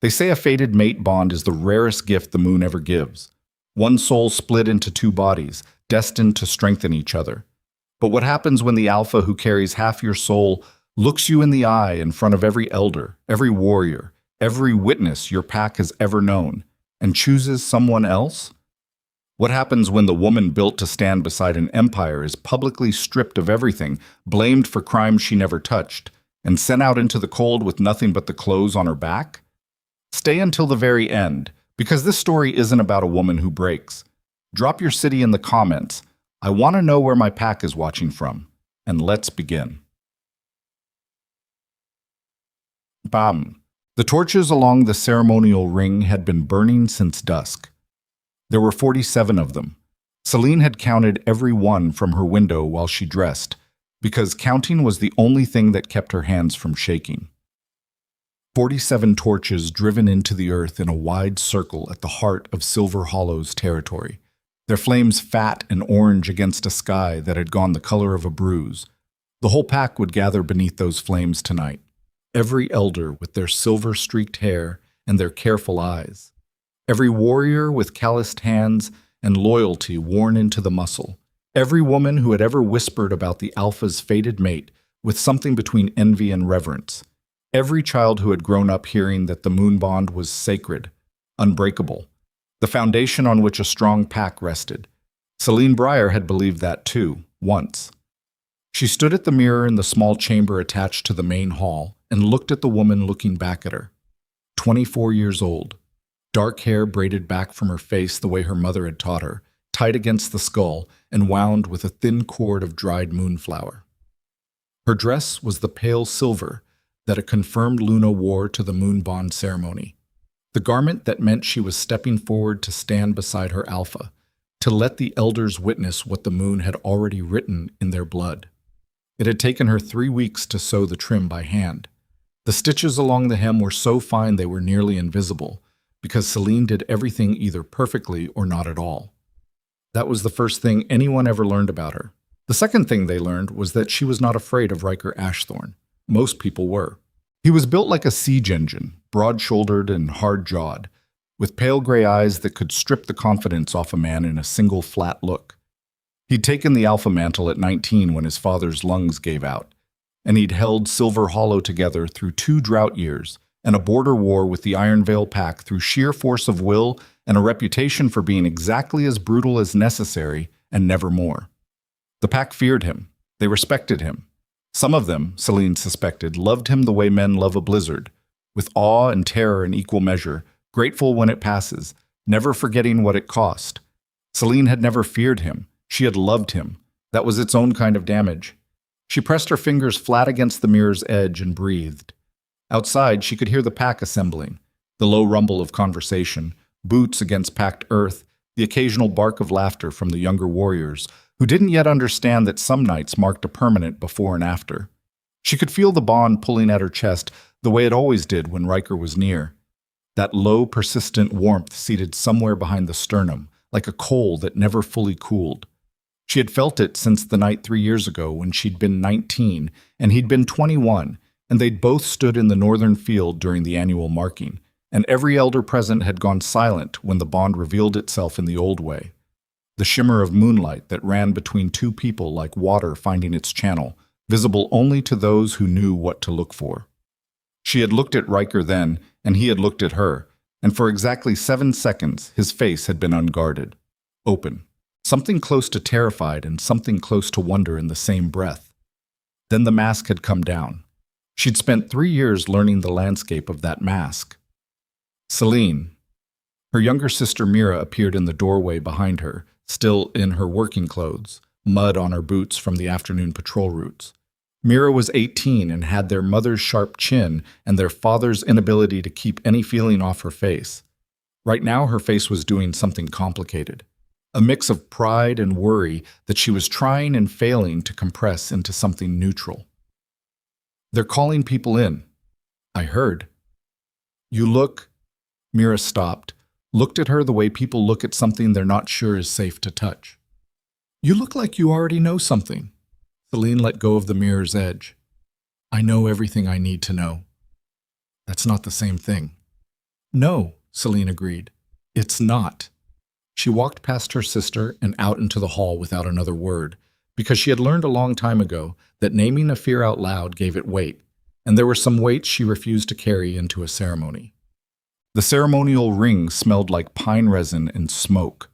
They say a fated mate bond is the rarest gift the moon ever gives. One soul split into two bodies, destined to strengthen each other. But what happens when the alpha who carries half your soul looks you in the eye in front of every elder, every warrior, every witness your pack has ever known, and chooses someone else? What happens when the woman built to stand beside an empire is publicly stripped of everything, blamed for crimes she never touched, and sent out into the cold with nothing but the clothes on her back? Stay until the very end, because this story isn't about a woman who breaks. Drop your city in the comments. I want to know where my pack is watching from. And let's begin. Bam. The torches along the ceremonial ring had been burning since dusk. There were 47 of them. Selene had counted every one from her window while she dressed, because counting was the only thing that kept her hands from shaking. 47 torches driven into the earth in a wide circle at the heart of Silver Hollow's territory, their flames fat and orange against a sky that had gone the color of a bruise. The whole pack would gather beneath those flames tonight, every elder with their silver-streaked hair and their careful eyes, every warrior with calloused hands and loyalty worn into the muscle, every woman who had ever whispered about the alpha's fated mate with something between envy and reverence, every child who had grown up hearing that the moon bond was sacred, unbreakable, the foundation on which a strong pack rested. Selene Breyer had believed that too, once. She stood at the mirror in the small chamber attached to the main hall and looked at the woman looking back at her. 24 years old, dark hair braided back from her face the way her mother had taught her, tight against the skull and wound with a thin cord of dried moonflower. Her dress was the pale silver that a confirmed Luna wore to the moon bond ceremony, the garment that meant she was stepping forward to stand beside her alpha, to let the elders witness what the moon had already written in their blood. It had taken her 3 weeks to sew the trim by hand. The stitches along the hem were so fine they were nearly invisible, because Selene did everything either perfectly or not at all. That was the first thing anyone ever learned about her. The second thing they learned was that she was not afraid of Riker Ashthorne. Most people were. He was built like a siege engine, broad-shouldered and hard-jawed, with pale gray eyes that could strip the confidence off a man in a single flat look. He'd taken the alpha mantle at 19 when his father's lungs gave out, and he'd held Silver Hollow together through 2 drought years and a border war with the Iron Veil Pack through sheer force of will and a reputation for being exactly as brutal as necessary and never more. The Pack feared him. They respected him. Some of them, Selene suspected, loved him the way men love a blizzard, with awe and terror in equal measure, grateful when it passes, never forgetting what it cost. Selene had never feared him. She had loved him. That was its own kind of damage. She pressed her fingers flat against the mirror's edge and breathed. Outside, she could hear the pack assembling, the low rumble of conversation, boots against packed earth, the occasional bark of laughter from the younger warriors, who didn't yet understand that some nights marked a permanent before and after. She could feel the bond pulling at her chest the way it always did when Riker was near. That low, persistent warmth seated somewhere behind the sternum, like a coal that never fully cooled. She had felt it since the night 3 years ago when she'd been 19 and he'd been 21, and they'd both stood in the northern field during the annual marking, and every elder present had gone silent when the bond revealed itself in the old way. The shimmer of moonlight that ran between two people like water finding its channel, visible only to those who knew what to look for. She had looked at Riker then, and he had looked at her, and for exactly 7 seconds his face had been unguarded, open, something close to terrified and something close to wonder in the same breath. Then the mask had come down. She'd spent 3 years learning the landscape of that mask. Selene. Her younger sister Mira appeared in the doorway behind her, still in her working clothes, mud on her boots from the afternoon patrol routes. Mira was 18 and had their mother's sharp chin and their father's inability to keep any feeling off her face. Right now her face was doing something complicated, a mix of pride and worry that she was trying and failing to compress into something neutral. "They're calling people in. I heard." "You look—" Mira stopped, looked at her the way people look at something they're not sure is safe to touch. "You look like you already know something." Selene let go of the mirror's edge. "I know everything I need to know." "That's not the same thing." No, Selene agreed. It's not. She walked past her sister and out into the hall without another word, because she had learned a long time ago that naming a fear out loud gave it weight, and there were some weights she refused to carry into a ceremony. The ceremonial ring smelled like pine resin and smoke.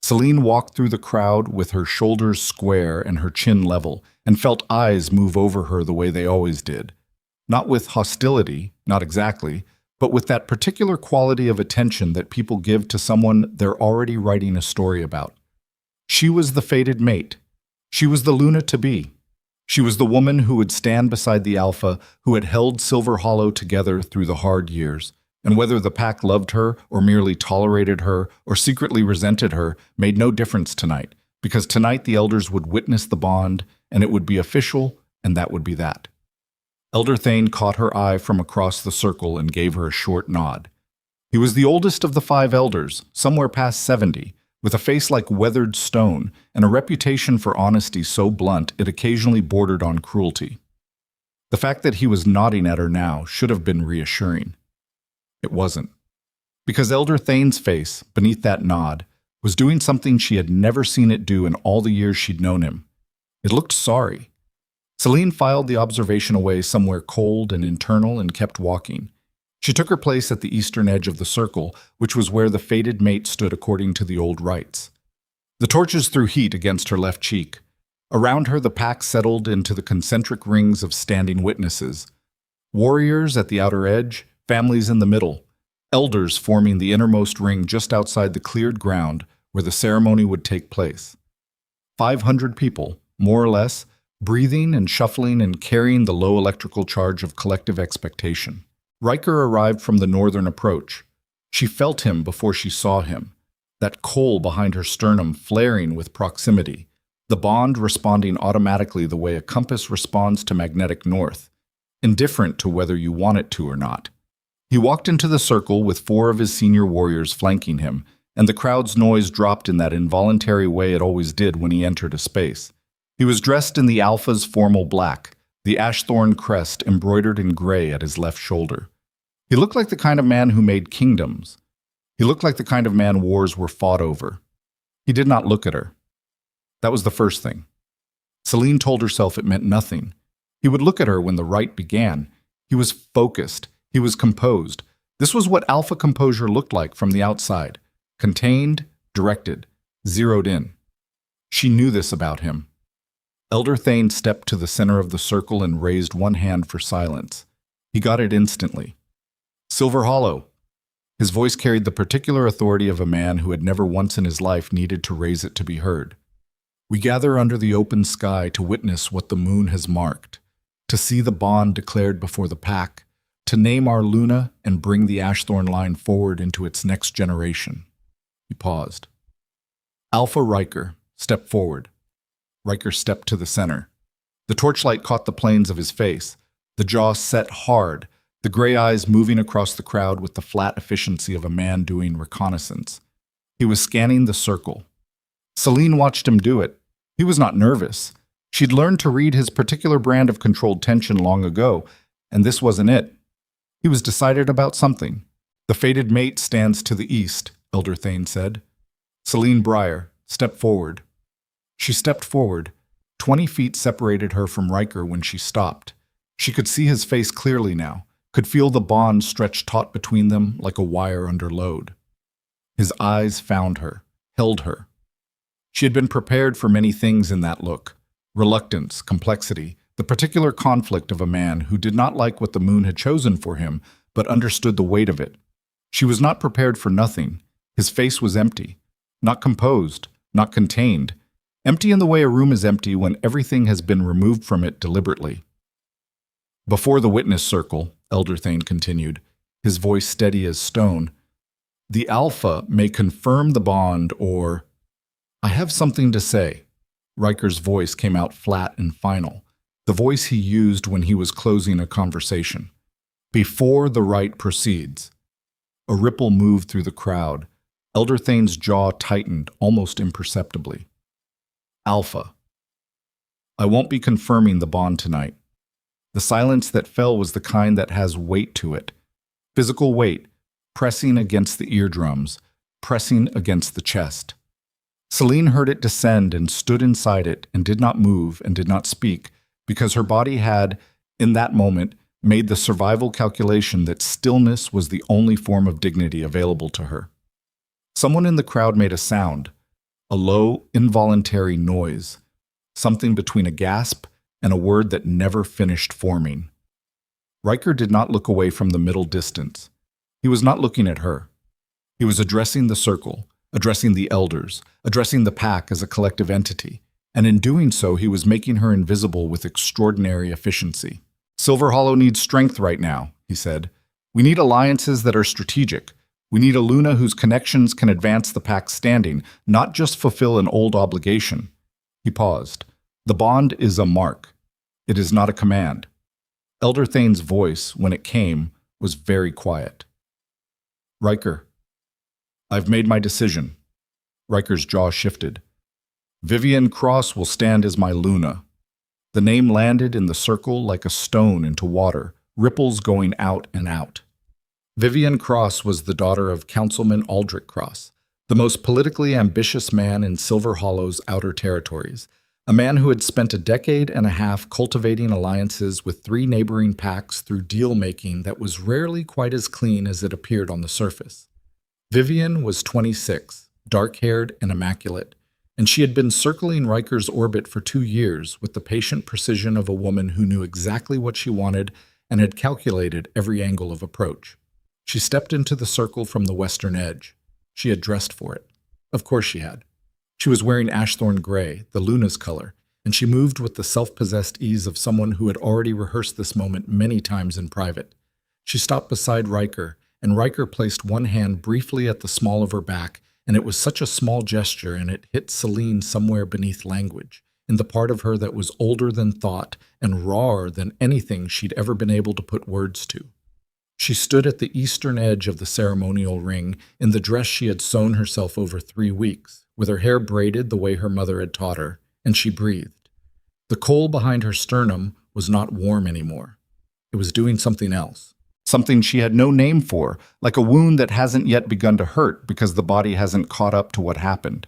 Selene walked through the crowd with her shoulders square and her chin level, and felt eyes move over her the way they always did. Not with hostility, not exactly, but with that particular quality of attention that people give to someone they're already writing a story about. She was the fated mate. She was the Luna to be. She was the woman who would stand beside the Alpha, who had held Silver Hollow together through the hard years. And whether the pack loved her, or merely tolerated her, or secretly resented her, made no difference tonight, because tonight the elders would witness the bond, and it would be official, and that would be that. Elder Thane caught her eye from across the circle and gave her a short nod. He was the oldest of the 5 elders, somewhere past 70, with a face like weathered stone, and a reputation for honesty so blunt it occasionally bordered on cruelty. The fact that he was nodding at her now should have been reassuring. It wasn't. Because Elder Thane's face, beneath that nod, was doing something she had never seen it do in all the years she'd known him. It looked sorry. Selene filed the observation away somewhere cold and internal and kept walking. She took her place at the eastern edge of the circle, which was where the fated mate stood according to the old rites. The torches threw heat against her left cheek. Around her the pack settled into the concentric rings of standing witnesses. Warriors at the outer edge, families in the middle, elders forming the innermost ring just outside the cleared ground where the ceremony would take place. 500 people, more or less, breathing and shuffling and carrying the low electrical charge of collective expectation. Riker arrived from the northern approach. She felt him before she saw him, that coal behind her sternum flaring with proximity, the bond responding automatically the way a compass responds to magnetic north, indifferent to whether you want it to or not. He walked into the circle with 4 of his senior warriors flanking him, and the crowd's noise dropped in that involuntary way it always did when he entered a space. He was dressed in the Alpha's formal black, the ashthorn crest embroidered in gray at his left shoulder. He looked like the kind of man who made kingdoms. He looked like the kind of man wars were fought over. He did not look at her. That was the first thing. Selene told herself it meant nothing. He would look at her when the rite began. He was focused. He was composed. This was what Alpha composure looked like from the outside. Contained, directed, zeroed in. She knew this about him. Elder Thane stepped to the center of the circle and raised one hand for silence. He got it instantly. Silver Hollow. His voice carried the particular authority of a man who had never once in his life needed to raise it to be heard. We gather under the open sky to witness what the moon has marked, to see the bond declared before the pack, to name our Luna and bring the Ashthorn line forward into its next generation. He paused. Alpha Riker, step forward. Riker stepped to the center. The torchlight caught the planes of his face, the jaw set hard, the gray eyes moving across the crowd with the flat efficiency of a man doing reconnaissance. He was scanning the circle. Selene watched him do it. He was not nervous. She'd learned to read his particular brand of controlled tension long ago, and this wasn't it. He was decided about something. The fated mate stands to the east, Elder Thane said. Selene Breyer, step forward. She stepped forward. 20 feet separated her from Riker when she stopped. She could see his face clearly now, could feel the bond stretched taut between them like a wire under load. His eyes found her, held her. She had been prepared for many things in that look. Reluctance, complexity, the particular conflict of a man who did not like what the moon had chosen for him, but understood the weight of it. She was not prepared for nothing. His face was empty, not composed, not contained, empty in the way a room is empty when everything has been removed from it deliberately. Before the witness circle, Elder Thane continued, his voice steady as stone, the Alpha may confirm the bond or... I have something to say. Riker's voice came out flat and final, the voice he used when he was closing a conversation. Before the rite proceeds. A ripple moved through the crowd. Elder Thane's jaw tightened almost imperceptibly. Alpha. I won't be confirming the bond tonight. The silence that fell was the kind that has weight to it. Physical weight, pressing against the eardrums, pressing against the chest. Selene heard it descend and stood inside it and did not move and did not speak because her body had, in that moment, made the survival calculation that stillness was the only form of dignity available to her. Someone in the crowd made a sound, a low, involuntary noise, something between a gasp and a word that never finished forming. Riker did not look away from the middle distance. He was not looking at her. He was addressing the circle, addressing the elders, addressing the pack as a collective entity, and in doing so he was making her invisible with extraordinary efficiency. "Silver Hollow needs strength right now," he said. "We need alliances that are strategic. We need a Luna whose connections can advance the pack's standing, not just fulfill an old obligation." He paused. "The bond is a mark. It is not a command." Elder Thane's voice, when it came, was very quiet. "Riker, I've made my decision." Riker's jaw shifted. "Vivian Cross will stand as my Luna." The name landed in the circle like a stone into water, ripples going out and out. Vivian Cross was the daughter of Councilman Aldrich Cross, the most politically ambitious man in Silver Hollow's outer territories, a man who had spent a decade and a half cultivating alliances with 3 neighboring packs through deal-making that was rarely quite as clean as it appeared on the surface. Vivian was 26, dark-haired and immaculate, and she had been circling Riker's orbit for 2 years with the patient precision of a woman who knew exactly what she wanted and had calculated every angle of approach. She stepped into the circle from the western edge. She had dressed for it. Of course she had. She was wearing ashthorn gray, the Luna's color, and she moved with the self-possessed ease of someone who had already rehearsed this moment many times in private. She stopped beside Riker, and Riker placed one hand briefly at the small of her back, and it was such a small gesture, and it hit Selene somewhere beneath language, in the part of her that was older than thought and rawer than anything she'd ever been able to put words to. She stood at the eastern edge of the ceremonial ring in the dress she had sewn herself over 3 weeks, with her hair braided the way her mother had taught her, and she breathed. The coal behind her sternum was not warm anymore. It was doing something else. Something she had no name for, like a wound that hasn't yet begun to hurt because the body hasn't caught up to what happened.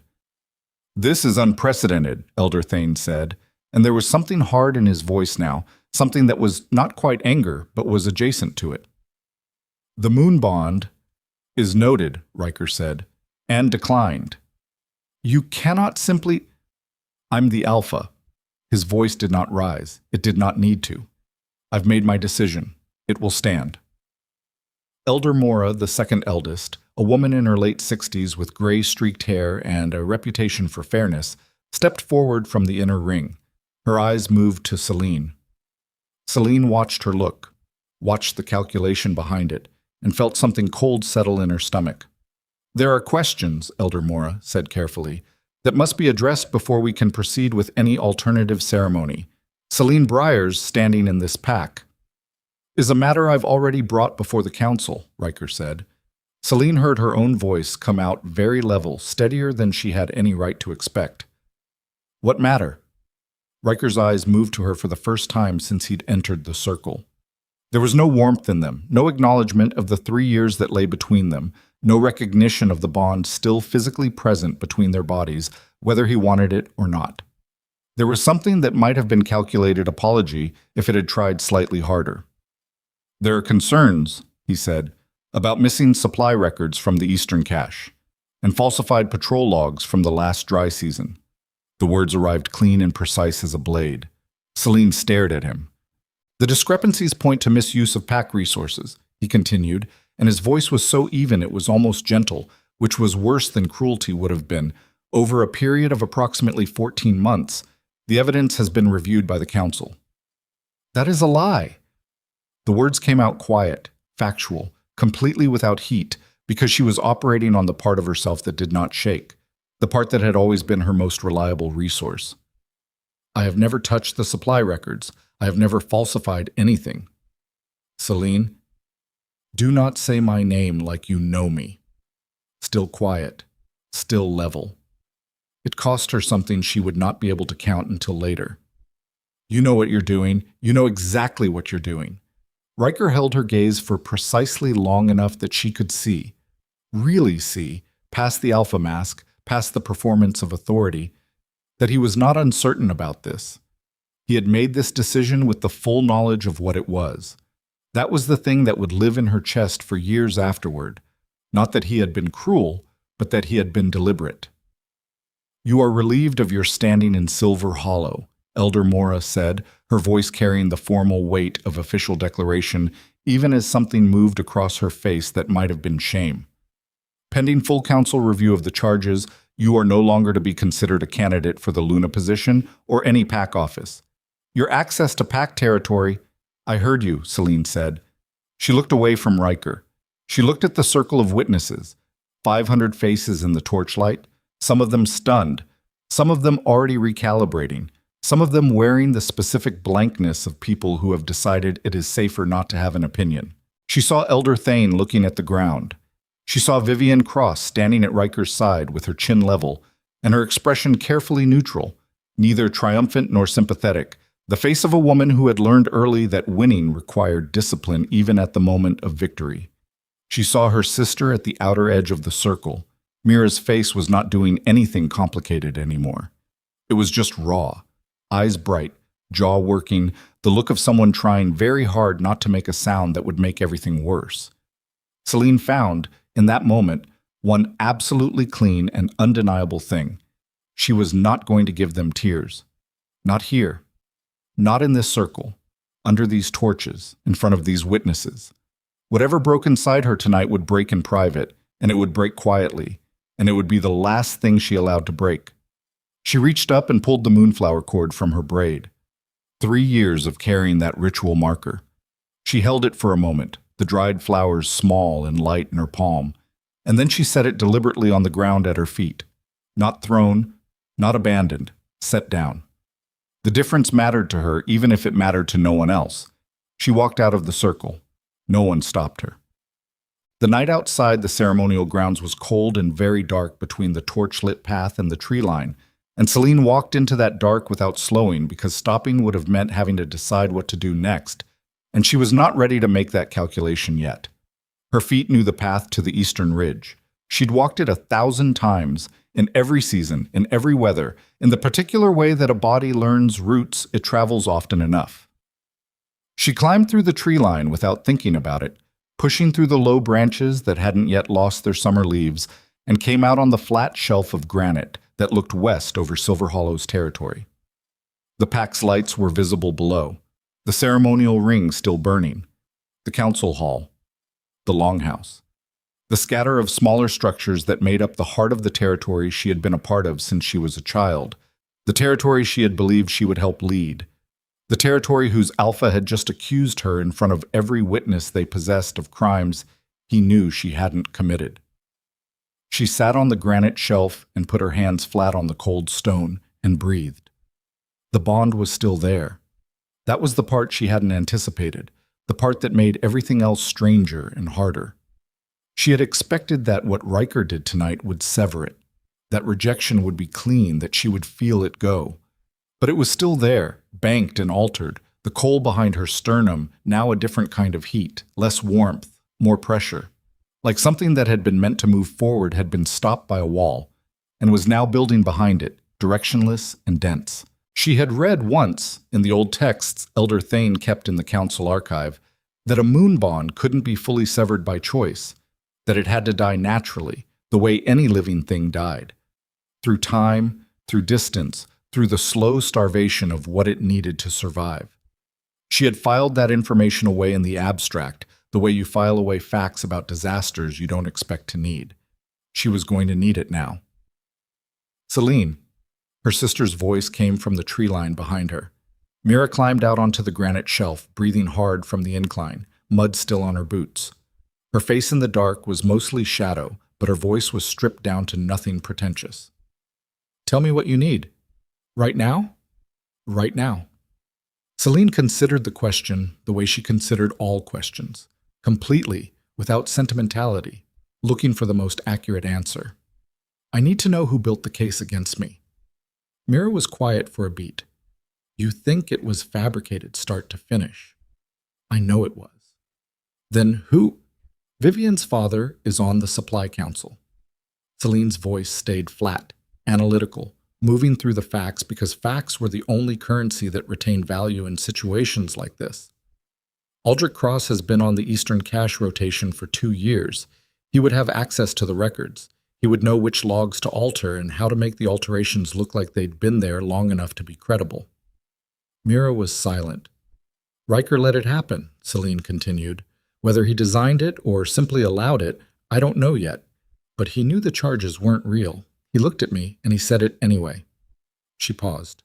"This is unprecedented," Elder Thane said, and there was something hard in his voice now, something that was not quite anger, but was adjacent to it. "The moon bond is noted," Riker said, "and declined. You cannot simply—" "I'm the Alpha." His voice did not rise. It did not need to. "I've made my decision. It will stand." Elder Mora, the second eldest, a woman in her late 60s with gray-streaked hair and a reputation for fairness, stepped forward from the inner ring. Her eyes moved to Selene. Selene watched her look, watched the calculation behind it, and felt something cold settle in her stomach. "There are questions," Elder Mora said carefully, "that must be addressed before we can proceed with any alternative ceremony. Selene Briers standing in this pack is a matter I've already brought before the council," Riker said. Selene heard her own voice come out very level, steadier than she had any right to expect. "What matter?" Riker's eyes moved to her for the first time since he'd entered the circle. There was no warmth in them, no acknowledgement of the 3 years that lay between them, no recognition of the bond still physically present between their bodies, whether he wanted it or not. There was something that might have been calculated apology if it had tried slightly harder. "There are concerns," he said, "about missing supply records from the Eastern Cache, and falsified patrol logs from the last dry season." The words arrived clean and precise as a blade. Selene stared at him. "The discrepancies point to misuse of pack resources," he continued, and his voice was so even it was almost gentle, which was worse than cruelty would have been. "Over a period of approximately 14 months, the evidence has been reviewed by the council." "That is a lie." The words came out quiet, factual, completely without heat, because she was operating on the part of herself that did not shake, the part that had always been her most reliable resource. "I have never touched the supply records. I have never falsified anything." "Selene, do not say my name like you know me." Still quiet, still level. It cost her something she would not be able to count until later. "You know what you're doing. You know exactly what you're doing. Riker held her gaze for precisely long enough that she could see, really see, past the alpha mask, past the performance of authority, that he was not uncertain about this. He had made this decision with the full knowledge of what it was. That was the thing that would live in her chest for years afterward. Not that he had been cruel, but that he had been deliberate. "You are relieved of your standing in Silver Hollow," Elder Mora said, her voice carrying the formal weight of official declaration, even as something moved across her face that might have been shame. "Pending full council review of the charges, you are no longer to be considered a candidate for the Luna position or any PAC office. Your access to PAC territory—" "I heard you," Selene said. She looked away from Riker. She looked at the circle of witnesses, 500 faces in the torchlight, some of them stunned, some of them already recalibrating, some of them wearing the specific blankness of people who have decided it is safer not to have an opinion. She saw Elder Thane looking at the ground. She saw Vivian Cross standing at Riker's side with her chin level, and her expression carefully neutral, neither triumphant nor sympathetic, the face of a woman who had learned early that winning required discipline even at the moment of victory. She saw her sister at the outer edge of the circle. Mira's face was not doing anything complicated anymore. It was just raw, eyes bright, jaw working, the look of someone trying very hard not to make a sound that would make everything worse. Selene found, in that moment, one absolutely clean and undeniable thing. She was not going to give them tears. Not here. Not in this circle, under these torches, in front of these witnesses. Whatever broke inside her tonight would break in private, and it would break quietly, and it would be the last thing she allowed to break. She reached up and pulled the moonflower cord from her braid. 3 years of carrying that ritual marker. She held it for a moment, the dried flowers small and light in her palm, and then she set it deliberately on the ground at her feet. Not thrown, not abandoned, set down. The difference mattered to her even if it mattered to no one else. She walked out of the circle. No one stopped her. The night outside the ceremonial grounds was cold and very dark between the torch-lit path and the tree line, and Selene walked into that dark without slowing because stopping would have meant having to decide what to do next, and she was not ready to make that calculation yet. Her feet knew the path to the eastern ridge. She'd walked it 1,000 times, in every season, in every weather, in the particular way that a body learns routes it travels often enough. She climbed through the tree line without thinking about it, pushing through the low branches that hadn't yet lost their summer leaves, and came out on the flat shelf of granite that looked west over Silver Hollow's territory. The PAC's lights were visible below, the ceremonial ring still burning, the council hall, the longhouse, the scatter of smaller structures that made up the heart of the territory she had been a part of since she was a child, the territory she had believed she would help lead, the territory whose alpha had just accused her in front of every witness they possessed of crimes he knew she hadn't committed. She sat on the granite shelf and put her hands flat on the cold stone and breathed. The bond was still there. That was the part she hadn't anticipated, the part that made everything else stranger and harder. She had expected that what Riker did tonight would sever it, that rejection would be clean, that she would feel it go. But it was still there, banked and altered, the coal behind her sternum, now a different kind of heat, less warmth, more pressure. Like something that had been meant to move forward had been stopped by a wall, and was now building behind it, directionless and dense. She had read once, in the old texts Elder Thane kept in the council archive, that a moon bond couldn't be fully severed by choice, that it had to die naturally, the way any living thing died. Through time, through distance, through the slow starvation of what it needed to survive. She had filed that information away in the abstract, the way you file away facts about disasters you don't expect to need. She was going to need it now. "Selene." Her sister's voice came from the tree line behind her. Mira climbed out onto the granite shelf, breathing hard from the incline, mud still on her boots. Her face in the dark was mostly shadow, but her voice was stripped down to nothing pretentious. "Tell me what you need. Right now?" "Right now." Selene considered the question the way she considered all questions, completely, without sentimentality, looking for the most accurate answer. "I need to know who built the case against me." Mira was quiet for a beat. "You think it was fabricated start to finish." "I know it was." Then who? Vivian's father is on the supply council. Celine's voice stayed flat, analytical, moving through the facts because facts were the only currency that retained value in situations like this. Aldrich Cross has been on the Eastern cash rotation for 2 years. He would have access to the records. He would know which logs to alter and how to make the alterations look like they'd been there long enough to be credible. Mira was silent. Riker let it happen, Selene continued. Whether he designed it or simply allowed it, I don't know yet. But he knew the charges weren't real. He looked at me, and he said it anyway. She paused.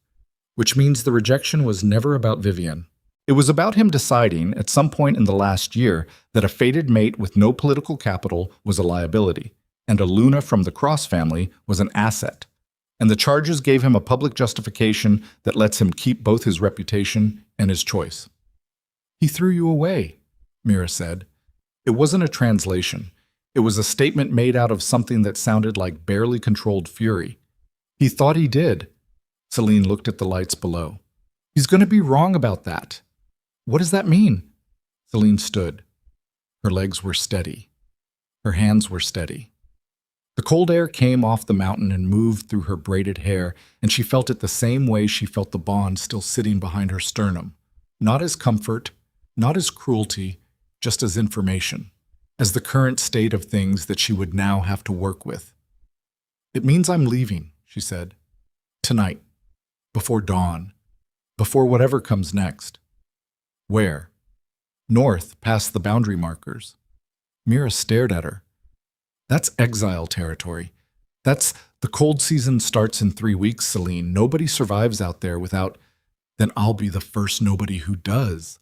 Which means the rejection was never about Vivian. It was about him deciding, at some point in the last year, that a fated mate with no political capital was a liability, and a Luna from the Cross family was an asset. And the charges gave him a public justification that lets him keep both his reputation and his choice. He threw you away, Mira said. It wasn't a translation. It was a statement made out of something that sounded like barely controlled fury. He thought he did. Selene looked at the lights below. He's going to be wrong about that. What does that mean? Selene stood. Her legs were steady. Her hands were steady. The cold air came off the mountain and moved through her braided hair, and she felt it the same way she felt the bond still sitting behind her sternum. Not as comfort, not as cruelty, just as information. As the current state of things that she would now have to work with. It means I'm leaving, she said. Tonight. Before dawn. Before whatever comes next. Where? North, past the boundary markers. Mira stared at her. That's exile territory. The cold season starts in 3 weeks, Selene. Nobody survives out there without... Then I'll be the first nobody who does.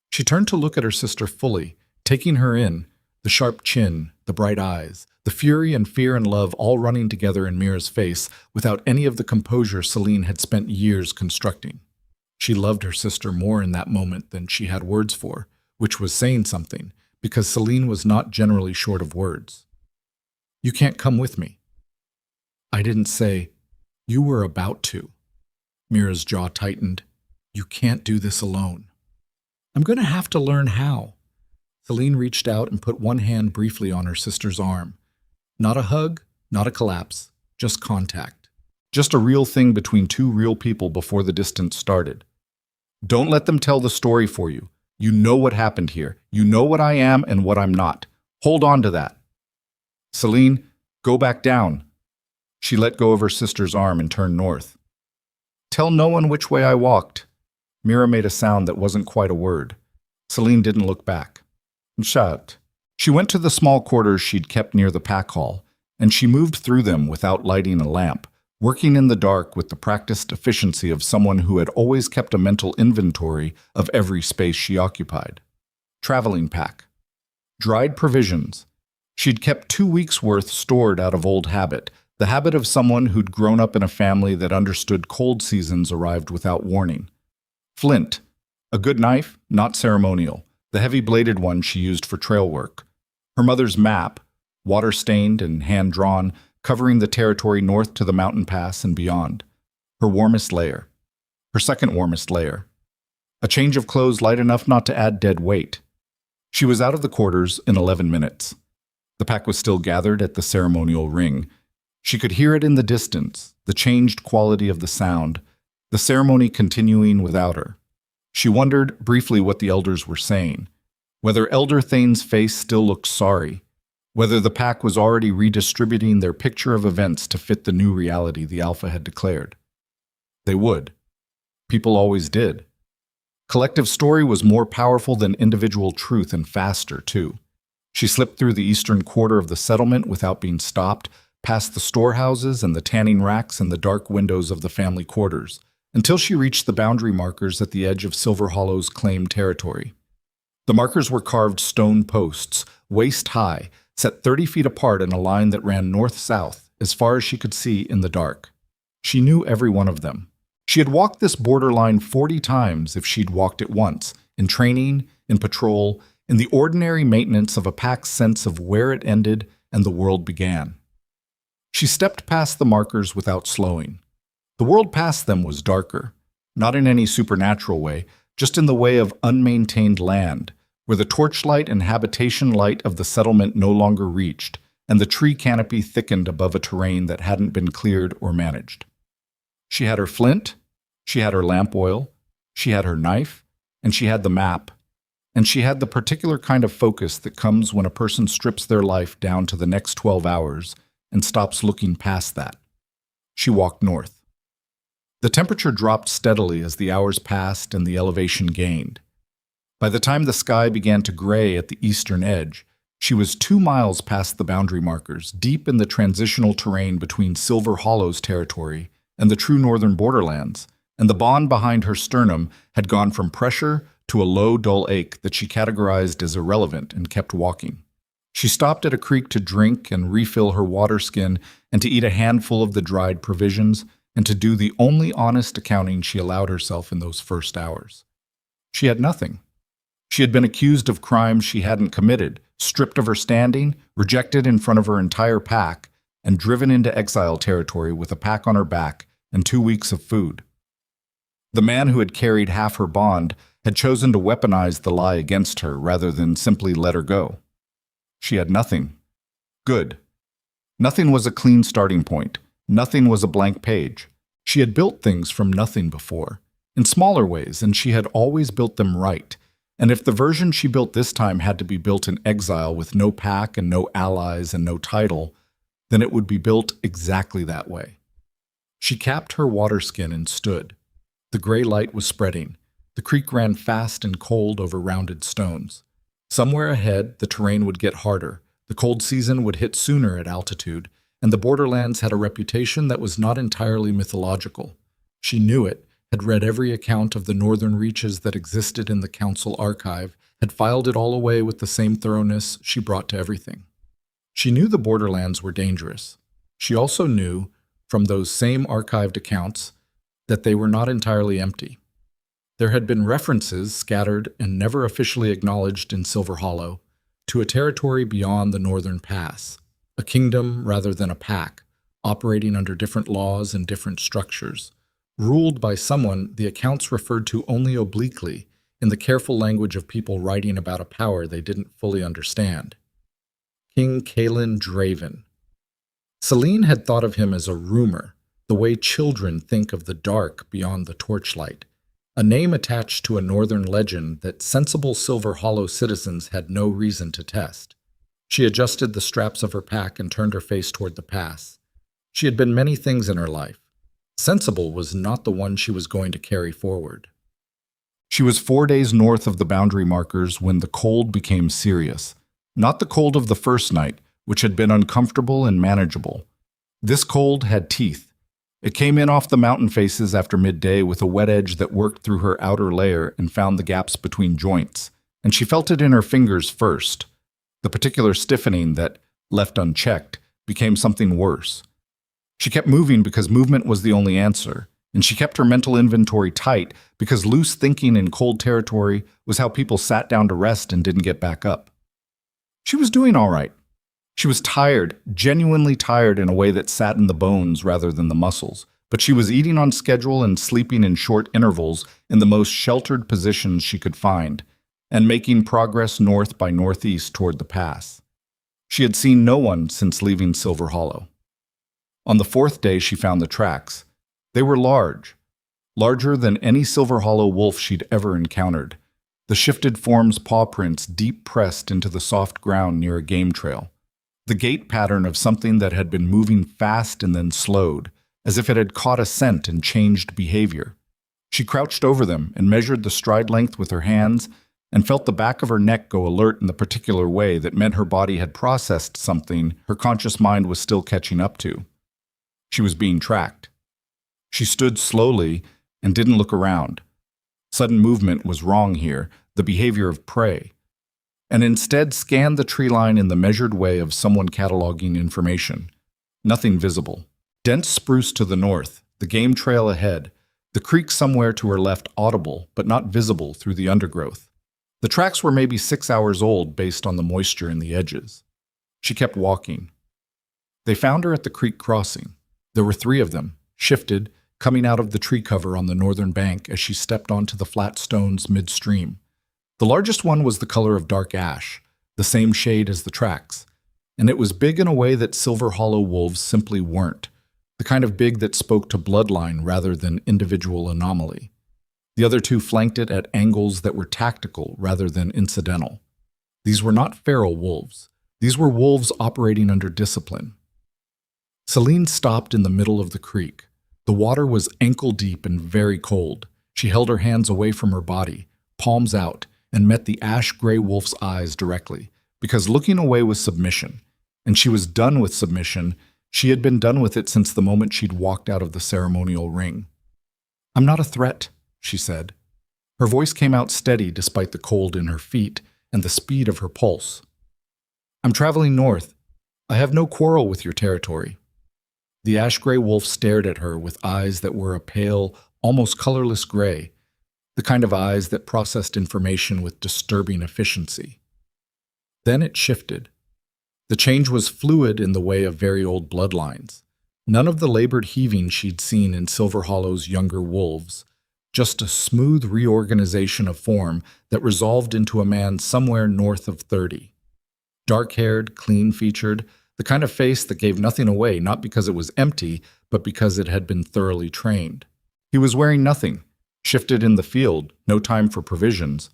She turned to look at her sister fully, taking her in. The sharp chin, the bright eyes, the fury and fear and love all running together in Mira's face without any of the composure Selene had spent years constructing. She loved her sister more in that moment than she had words for, which was saying something, because Selene was not generally short of words. You can't come with me. I didn't say, you were about to. Mira's jaw tightened. You can't do this alone. I'm going to have to learn how. Selene reached out and put one hand briefly on her sister's arm. Not a hug, not a collapse, just contact. Just a real thing between two real people before the distance started. Don't let them tell the story for you. You know what happened here. You know what I am and what I'm not. Hold on to that. Selene, go back down. She let go of her sister's arm and turned north. Tell no one which way I walked. Mira made a sound that wasn't quite a word. Selene didn't look back. Shut. She went to the small quarters she'd kept near the pack hall, and she moved through them without lighting a lamp, working in the dark with the practiced efficiency of someone who had always kept a mental inventory of every space she occupied. Traveling pack. Dried provisions. She'd kept 2 weeks' worth stored out of old habit, the habit of someone who'd grown up in a family that understood cold seasons arrived without warning. Flint. A good knife, not ceremonial. The heavy-bladed one she used for trail work. Her mother's map, water-stained and hand-drawn, covering the territory north to the mountain pass and beyond. Her warmest layer. Her second warmest layer. A change of clothes light enough not to add dead weight. She was out of the quarters in 11 minutes. The pack was still gathered at the ceremonial ring. She could hear it in the distance, the changed quality of the sound, the ceremony continuing without her. She wondered briefly what the elders were saying, whether Elder Thane's face still looked sorry, whether the pack was already redistributing their picture of events to fit the new reality the Alpha had declared. They would. People always did. Collective story was more powerful than individual truth and faster, too. She slipped through the eastern quarter of the settlement without being stopped, past the storehouses and the tanning racks and the dark windows of the family quarters, until she reached the boundary markers at the edge of Silver Hollow's claimed territory. The markers were carved stone posts, waist-high, set 30 feet apart in a line that ran north-south, as far as she could see in the dark. She knew every one of them. She had walked this borderline 40 times if she'd walked it once, in training, in patrol, in the ordinary maintenance of a pack's sense of where it ended and the world began. She stepped past the markers without slowing. The world past them was darker, not in any supernatural way, just in the way of unmaintained land, where the torchlight and habitation light of the settlement no longer reached, and the tree canopy thickened above a terrain that hadn't been cleared or managed. She had her flint, she had her lamp oil, she had her knife, and she had the map, and she had the particular kind of focus that comes when a person strips their life down to the next 12 hours and stops looking past that. She walked north. The temperature dropped steadily as the hours passed and the elevation gained. By the time the sky began to gray at the eastern edge, she was 2 miles past the boundary markers, deep in the transitional terrain between Silver Hollow's territory and the true northern borderlands, and the bond behind her sternum had gone from pressure to a low, dull ache that she categorized as irrelevant and kept walking. She stopped at a creek to drink and refill her water skin and to eat a handful of the dried provisions and to do the only honest accounting she allowed herself in those first hours. She had nothing. She had been accused of crimes she hadn't committed, stripped of her standing, rejected in front of her entire pack, and driven into exile territory with a pack on her back and 2 weeks of food. The man who had carried half her bond had chosen to weaponize the lie against her rather than simply let her go. She had nothing. Good. Nothing was a clean starting point. Nothing was a blank page. She had built things from nothing before, in smaller ways, and she had always built them right. And if the version she built this time had to be built in exile with no pack and no allies and no title, then it would be built exactly that way. She capped her water skin and stood. The gray light was spreading. The creek ran fast and cold over rounded stones. Somewhere ahead, the terrain would get harder. The cold season would hit sooner at altitude, and the borderlands had a reputation that was not entirely mythological. She knew it, had read every account of the northern reaches that existed in the council archive, had filed it all away with the same thoroughness she brought to everything. She knew the borderlands were dangerous. She also knew, from those same archived accounts, that they were not entirely empty. There had been references, scattered and never officially acknowledged in Silver Hollow, to a territory beyond the northern pass, a kingdom rather than a pack, operating under different laws and different structures, ruled by someone the accounts referred to only obliquely in the careful language of people writing about a power they didn't fully understand. King Kalen Draven. Selene had thought of him as a rumor, the way children think of the dark beyond the torchlight, a name attached to a northern legend that sensible Silver Hollow citizens had no reason to test. She adjusted the straps of her pack and turned her face toward the pass. She had been many things in her life. Sensible was not the one she was going to carry forward. She was 4 days north of the boundary markers when the cold became serious. Not the cold of the first night, which had been uncomfortable and manageable. This cold had teeth. It came in off the mountain faces after midday with a wet edge that worked through her outer layer and found the gaps between joints, and she felt it in her fingers first. The particular stiffening that, left unchecked, became something worse. She kept moving because movement was the only answer, and she kept her mental inventory tight because loose thinking in cold territory was how people sat down to rest and didn't get back up. She was doing all right. She was tired, genuinely tired in a way that sat in the bones rather than the muscles, but she was eating on schedule and sleeping in short intervals in the most sheltered positions she could find, and making progress north by northeast toward the pass. She had seen no one since leaving Silver Hollow. On the 4th day she found the tracks. They were large, larger than any Silver Hollow wolf she'd ever encountered, the shifted form's paw prints deep pressed into the soft ground near a game trail. The gait pattern of something that had been moving fast and then slowed, as if it had caught a scent and changed behavior. She crouched over them and measured the stride length with her hands and felt the back of her neck go alert in the particular way that meant her body had processed something her conscious mind was still catching up to. She was being tracked. She stood slowly and didn't look around. Sudden movement was wrong here, the behavior of prey, and instead scanned the tree line in the measured way of someone cataloging information. Nothing visible. Dense spruce to the north, the game trail ahead, the creek somewhere to her left audible but not visible through the undergrowth. The tracks were maybe 6 hours old based on the moisture in the edges. She kept walking. They found her at the creek crossing. There were 3 of them, shifted, coming out of the tree cover on the northern bank as she stepped onto the flat stones midstream. The largest one was the color of dark ash, the same shade as the tracks, and it was big in a way that Silver Hollow wolves simply weren't, the kind of big that spoke to bloodline rather than individual anomaly. The other two flanked it at angles that were tactical rather than incidental. These were not feral wolves. These were wolves operating under discipline. Selene stopped in the middle of the creek. The water was ankle-deep and very cold. She held her hands away from her body, palms out, and met the ash-gray wolf's eyes directly, because looking away was submission, and she was done with submission. She had been done with it since the moment she'd walked out of the ceremonial ring. "I'm not a threat," she said. Her voice came out steady despite the cold in her feet and the speed of her pulse. "I'm traveling north. I have no quarrel with your territory." The ash-gray wolf stared at her with eyes that were a pale, almost colorless gray, the kind of eyes that processed information with disturbing efficiency. Then it shifted. The change was fluid in the way of very old bloodlines. None of the labored heaving she'd seen in Silver Hollow's younger wolves, just a smooth reorganization of form that resolved into a man somewhere north of 30. Dark-haired, clean-featured, the kind of face that gave nothing away, not because it was empty, but because it had been thoroughly trained. He was wearing nothing, shifted in the field, no time for provisions,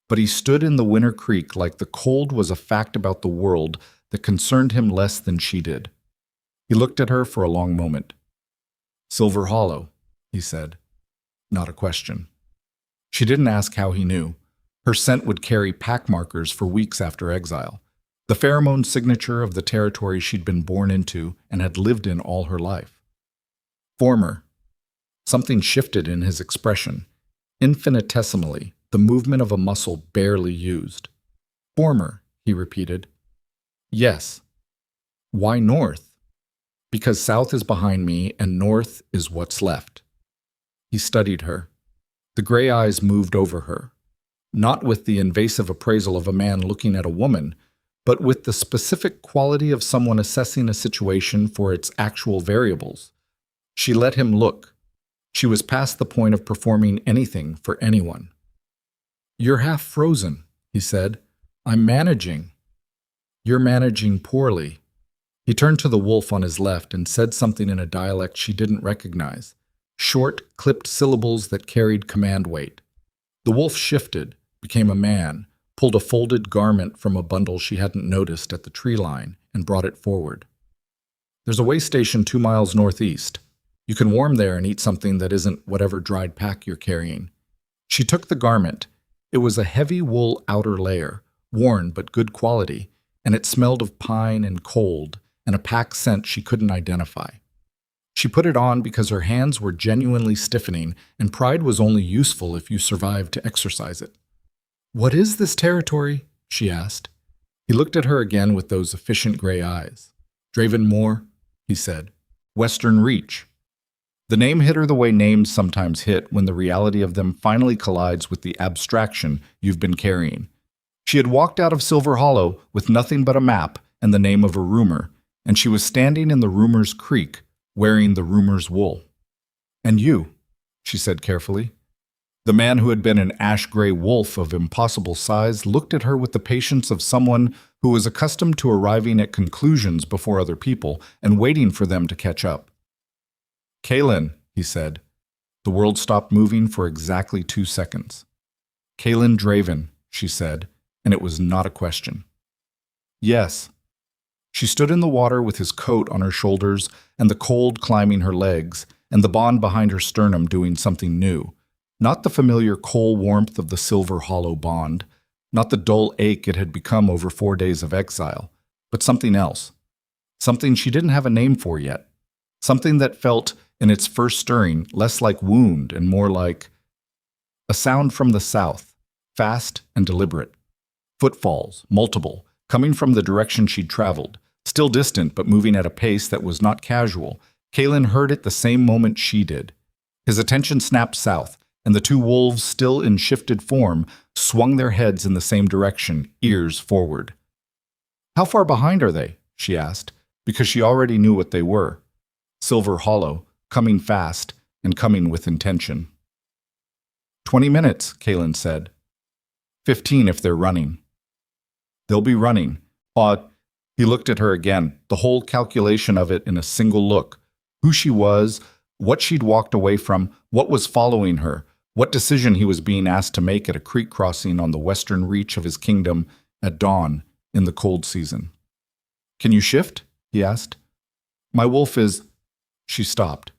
but he stood in the winter creek like the cold was a fact about the world that concerned him less than she did. He looked at her for a long moment. "Silver Hollow," he said. Not a question. She didn't ask how he knew. Her scent would carry pack markers for weeks after exile, the pheromone signature of the territory she'd been born into and had lived in all her life. Former. Something shifted in his expression, infinitesimally, the movement of a muscle barely used. "Former," he repeated. "Yes." "Why north?" "Because south is behind me and north is what's left." He studied her. The gray eyes moved over her, not with the invasive appraisal of a man looking at a woman, but with the specific quality of someone assessing a situation for its actual variables. She let him look. She was past the point of performing anything for anyone. "You're half frozen," he said. "I'm managing." "You're managing poorly." He turned to the wolf on his left and said something in a dialect she didn't recognize, short, clipped syllables that carried command weight. The wolf shifted, became a man, pulled a folded garment from a bundle she hadn't noticed at the tree line, and brought it forward. "There's a way station 2 miles northeast. You can warm there and eat something that isn't whatever dried pack you're carrying." She took the garment. It was a heavy wool outer layer, worn but good quality, and it smelled of pine and cold, and a pack scent she couldn't identify. She put it on because her hands were genuinely stiffening, and pride was only useful if you survived to exercise it. "What is this territory?" she asked. He looked at her again with those efficient gray eyes. "Draven Moor," he said. "Western Reach." The name hit her the way names sometimes hit when the reality of them finally collides with the abstraction you've been carrying. She had walked out of Silver Hollow with nothing but a map and the name of a rumor, and she was standing in the rumor's creek, wearing the rumor's wool. "And you," she said carefully. The man who had been an ash-gray wolf of impossible size looked at her with the patience of someone who was accustomed to arriving at conclusions before other people and waiting for them to catch up. "Kaelin," he said. The world stopped moving for exactly 2 seconds. "Kaelin Draven," she said, and it was not a question. "Yes." She stood in the water with his coat on her shoulders and the cold climbing her legs, and the bond behind her sternum doing something new. Not the familiar coal warmth of the Silver Hollow bond, not the dull ache it had become over 4 days of exile, but something else. Something she didn't have a name for yet. Something that felt, in its first stirring, less like wound and more like a sound from the south, fast and deliberate. Footfalls, multiple, coming from the direction she'd traveled, still distant but moving at a pace that was not casual. Kaelin heard it the same moment she did. His attention snapped south, and the 2 wolves, still in shifted form, swung their heads in the same direction, ears forward. "How far behind are they?" she asked, because she already knew what they were. Silver Hollow, coming fast and coming with intention. 20 minutes, Kaelin said. 15 if they're running. They'll be running. Odd. He looked at her again, the whole calculation of it in a single look. Who she was, what she'd walked away from, what was following her, what decision he was being asked to make at a creek crossing on the western reach of his kingdom at dawn in the cold season. Can you shift? He asked. My wolf is... She stopped.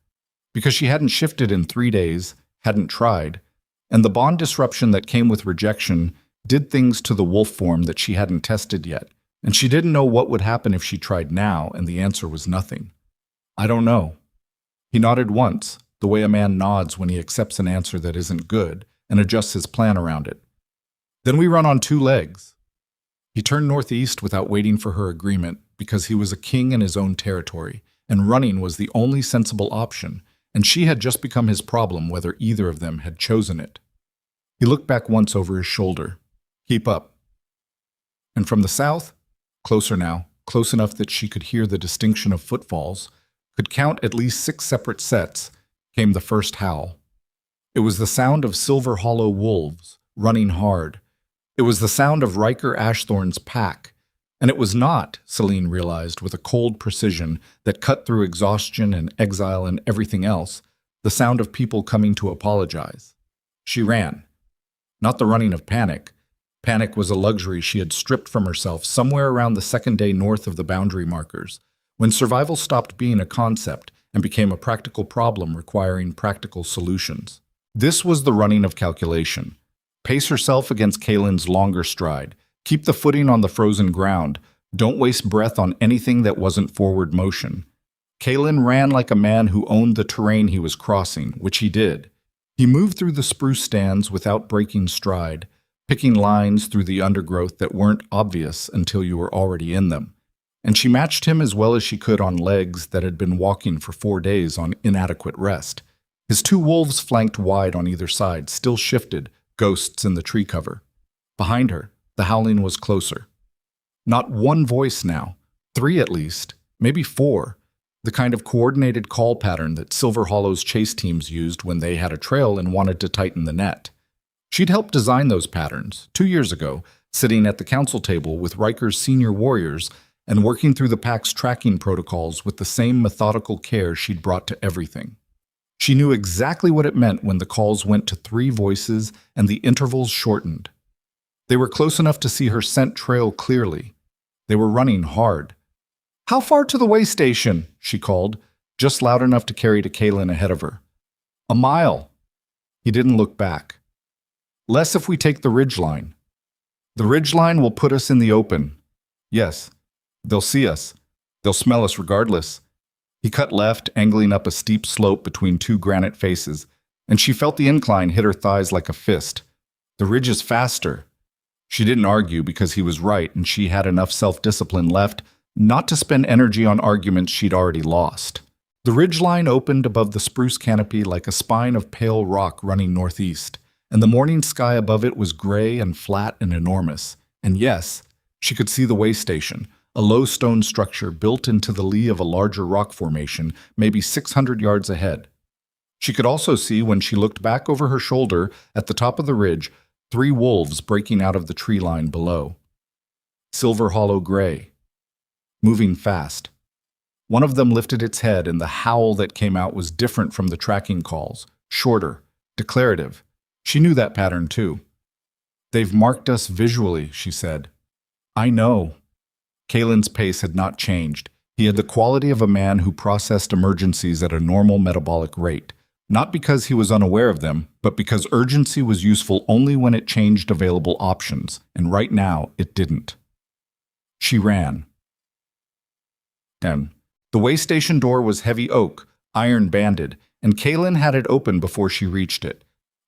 Because she hadn't shifted in 3 days, hadn't tried, and the bond disruption that came with rejection did things to the wolf form that she hadn't tested yet, and she didn't know what would happen if she tried now, and the answer was nothing. I don't know. He nodded once, the way a man nods when he accepts an answer that isn't good, and adjusts his plan around it. Then we run on 2 legs. He turned northeast without waiting for her agreement, because he was a king in his own territory, and running was the only sensible option, and she had just become his problem whether either of them had chosen it. He looked back once over his shoulder. Keep up. And from the south, closer now, close enough that she could hear the distinction of footfalls, could count at least 6 separate sets, came the first howl. It was the sound of Silver Hollow wolves, running hard. It was the sound of Riker Ashthorn's pack. And it was not, Selene realized with a cold precision that cut through exhaustion and exile and everything else, the sound of people coming to apologize. She ran. Not the running of panic. Panic was a luxury she had stripped from herself somewhere around the 2nd day north of the boundary markers, when survival stopped being a concept and became a practical problem requiring practical solutions. This was the running of calculation. Pace herself against Kalen's longer stride. Keep the footing on the frozen ground. Don't waste breath on anything that wasn't forward motion. Kalen ran like a man who owned the terrain he was crossing, which he did. He moved through the spruce stands without breaking stride, picking lines through the undergrowth that weren't obvious until you were already in them. And she matched him as well as she could on legs that had been walking for 4 days on inadequate rest. His 2 wolves flanked wide on either side, still shifted, ghosts in the tree cover. Behind her, the howling was closer. Not 1 voice now, 3 at least, maybe 4, the kind of coordinated call pattern that Silver Hollow's chase teams used when they had a trail and wanted to tighten the net. She'd helped design those patterns 2 years ago, sitting at the council table with Riker's senior warriors and working through the pack's tracking protocols with the same methodical care she'd brought to everything. She knew exactly what it meant when the calls went to 3 voices and the intervals shortened. They were close enough to see her scent trail clearly. They were running hard. How far to the way station? She called, just loud enough to carry to Kalen ahead of her. 1 mile. He didn't look back. Less if we take the ridgeline. The ridgeline will put us in the open. Yes, they'll see us. They'll smell us regardless. He cut left, angling up a steep slope between 2 granite faces, and she felt the incline hit her thighs like a fist. The ridge is faster. She didn't argue because he was right, and she had enough self-discipline left not to spend energy on arguments she'd already lost. The ridgeline opened above the spruce canopy like a spine of pale rock running northeast, and the morning sky above it was gray and flat and enormous. And yes, she could see the way station, a low stone structure built into the lee of a larger rock formation, maybe 600 yards ahead. She could also see, when she looked back over her shoulder at the top of the ridge, 3 wolves breaking out of the tree line below. Silver Hollow gray. Moving fast. One of them lifted its head, and the howl that came out was different from the tracking calls, shorter, declarative. She knew that pattern too. They've marked us visually, she said. I know. Kalen's pace had not changed. He had the quality of a man who processed emergencies at a normal metabolic rate. Not because he was unaware of them, but because urgency was useful only when it changed available options, and right now it didn't. She ran. And the way station door was heavy oak, iron-banded, and Kalen had it open before she reached it.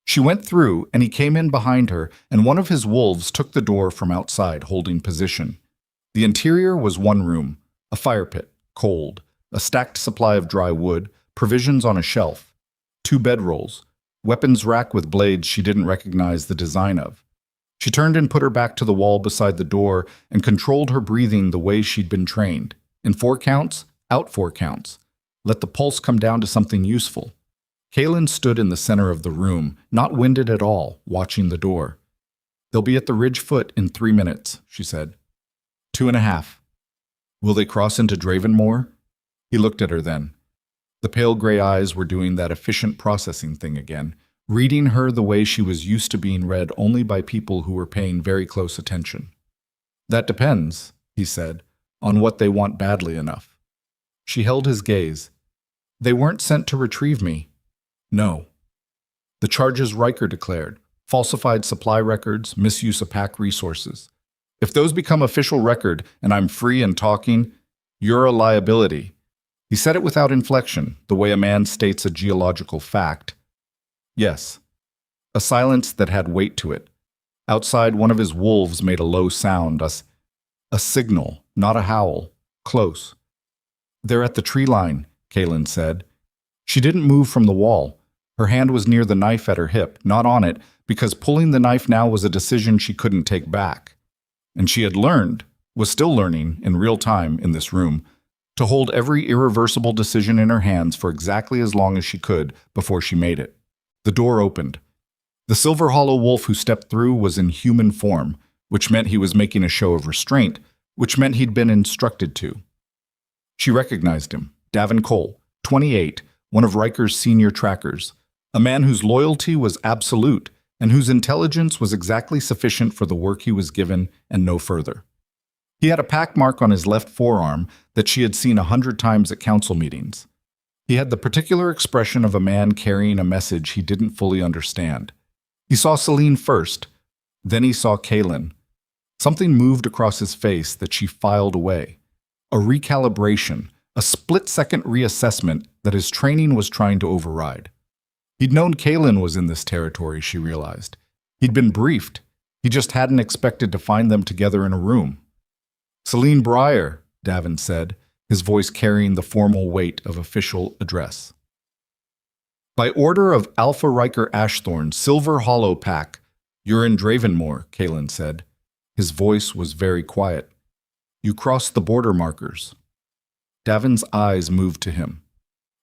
She went through, and he came in behind her, and one of his wolves took the door from outside, holding position. The interior was 1 room, a fire pit, cold, a stacked supply of dry wood, provisions on a shelf. 2 bedrolls, weapons rack with blades she didn't recognize the design of. She turned and put her back to the wall beside the door and controlled her breathing the way she'd been trained. In 4 counts, out 4 counts. Let the pulse come down to something useful. Kalen stood in the center of the room, not winded at all, watching the door. They'll be at the ridge foot in 3 minutes, she said. 2.5. Will they cross into Dravenmoor? He looked at her then. The pale gray eyes were doing that efficient processing thing again, reading her the way she was used to being read only by people who were paying very close attention. That depends, he said, on what they want badly enough. She held his gaze. They weren't sent to retrieve me. No. The charges Riker declared, falsified supply records, misuse of pack resources. If those become official record and I'm free and talking, you're a liability. He said it without inflection, the way a man states a geological fact. Yes. A silence that had weight to it. Outside, one of his wolves made a low sound, a signal, not a howl, close. They're at the tree line, Kaylin said. She didn't move from the wall. Her hand was near the knife at her hip, not on it, because pulling the knife now was a decision she couldn't take back. And she had learned, was still learning in real time in this room, to hold every irreversible decision in her hands for exactly as long as she could before she made it. The door opened. The silver hollow wolf who stepped through was in human form, which meant he was making a show of restraint, which meant he'd been instructed to. She recognized him, Davin Cole, 28, one of Riker's senior trackers, a man whose loyalty was absolute and whose intelligence was exactly sufficient for the work he was given and no further. He had a pack mark on his left forearm that she had seen 100 times at council meetings. He had the particular expression of a man carrying a message he didn't fully understand. He saw Selene first, then he saw Kaylin. Something moved across his face that she filed away. A recalibration, a split-second reassessment that his training was trying to override. He'd known Kaylin was in this territory, she realized. He'd been briefed. He just hadn't expected to find them together in a room. Selene Breyer, Davin said, his voice carrying the formal weight of official address. By order of Alpha Riker Ashthorn, Silver Hollow Pack, you're in Dravenmoor, Kaylin said. His voice was very quiet. You crossed the border markers. Davin's eyes moved to him.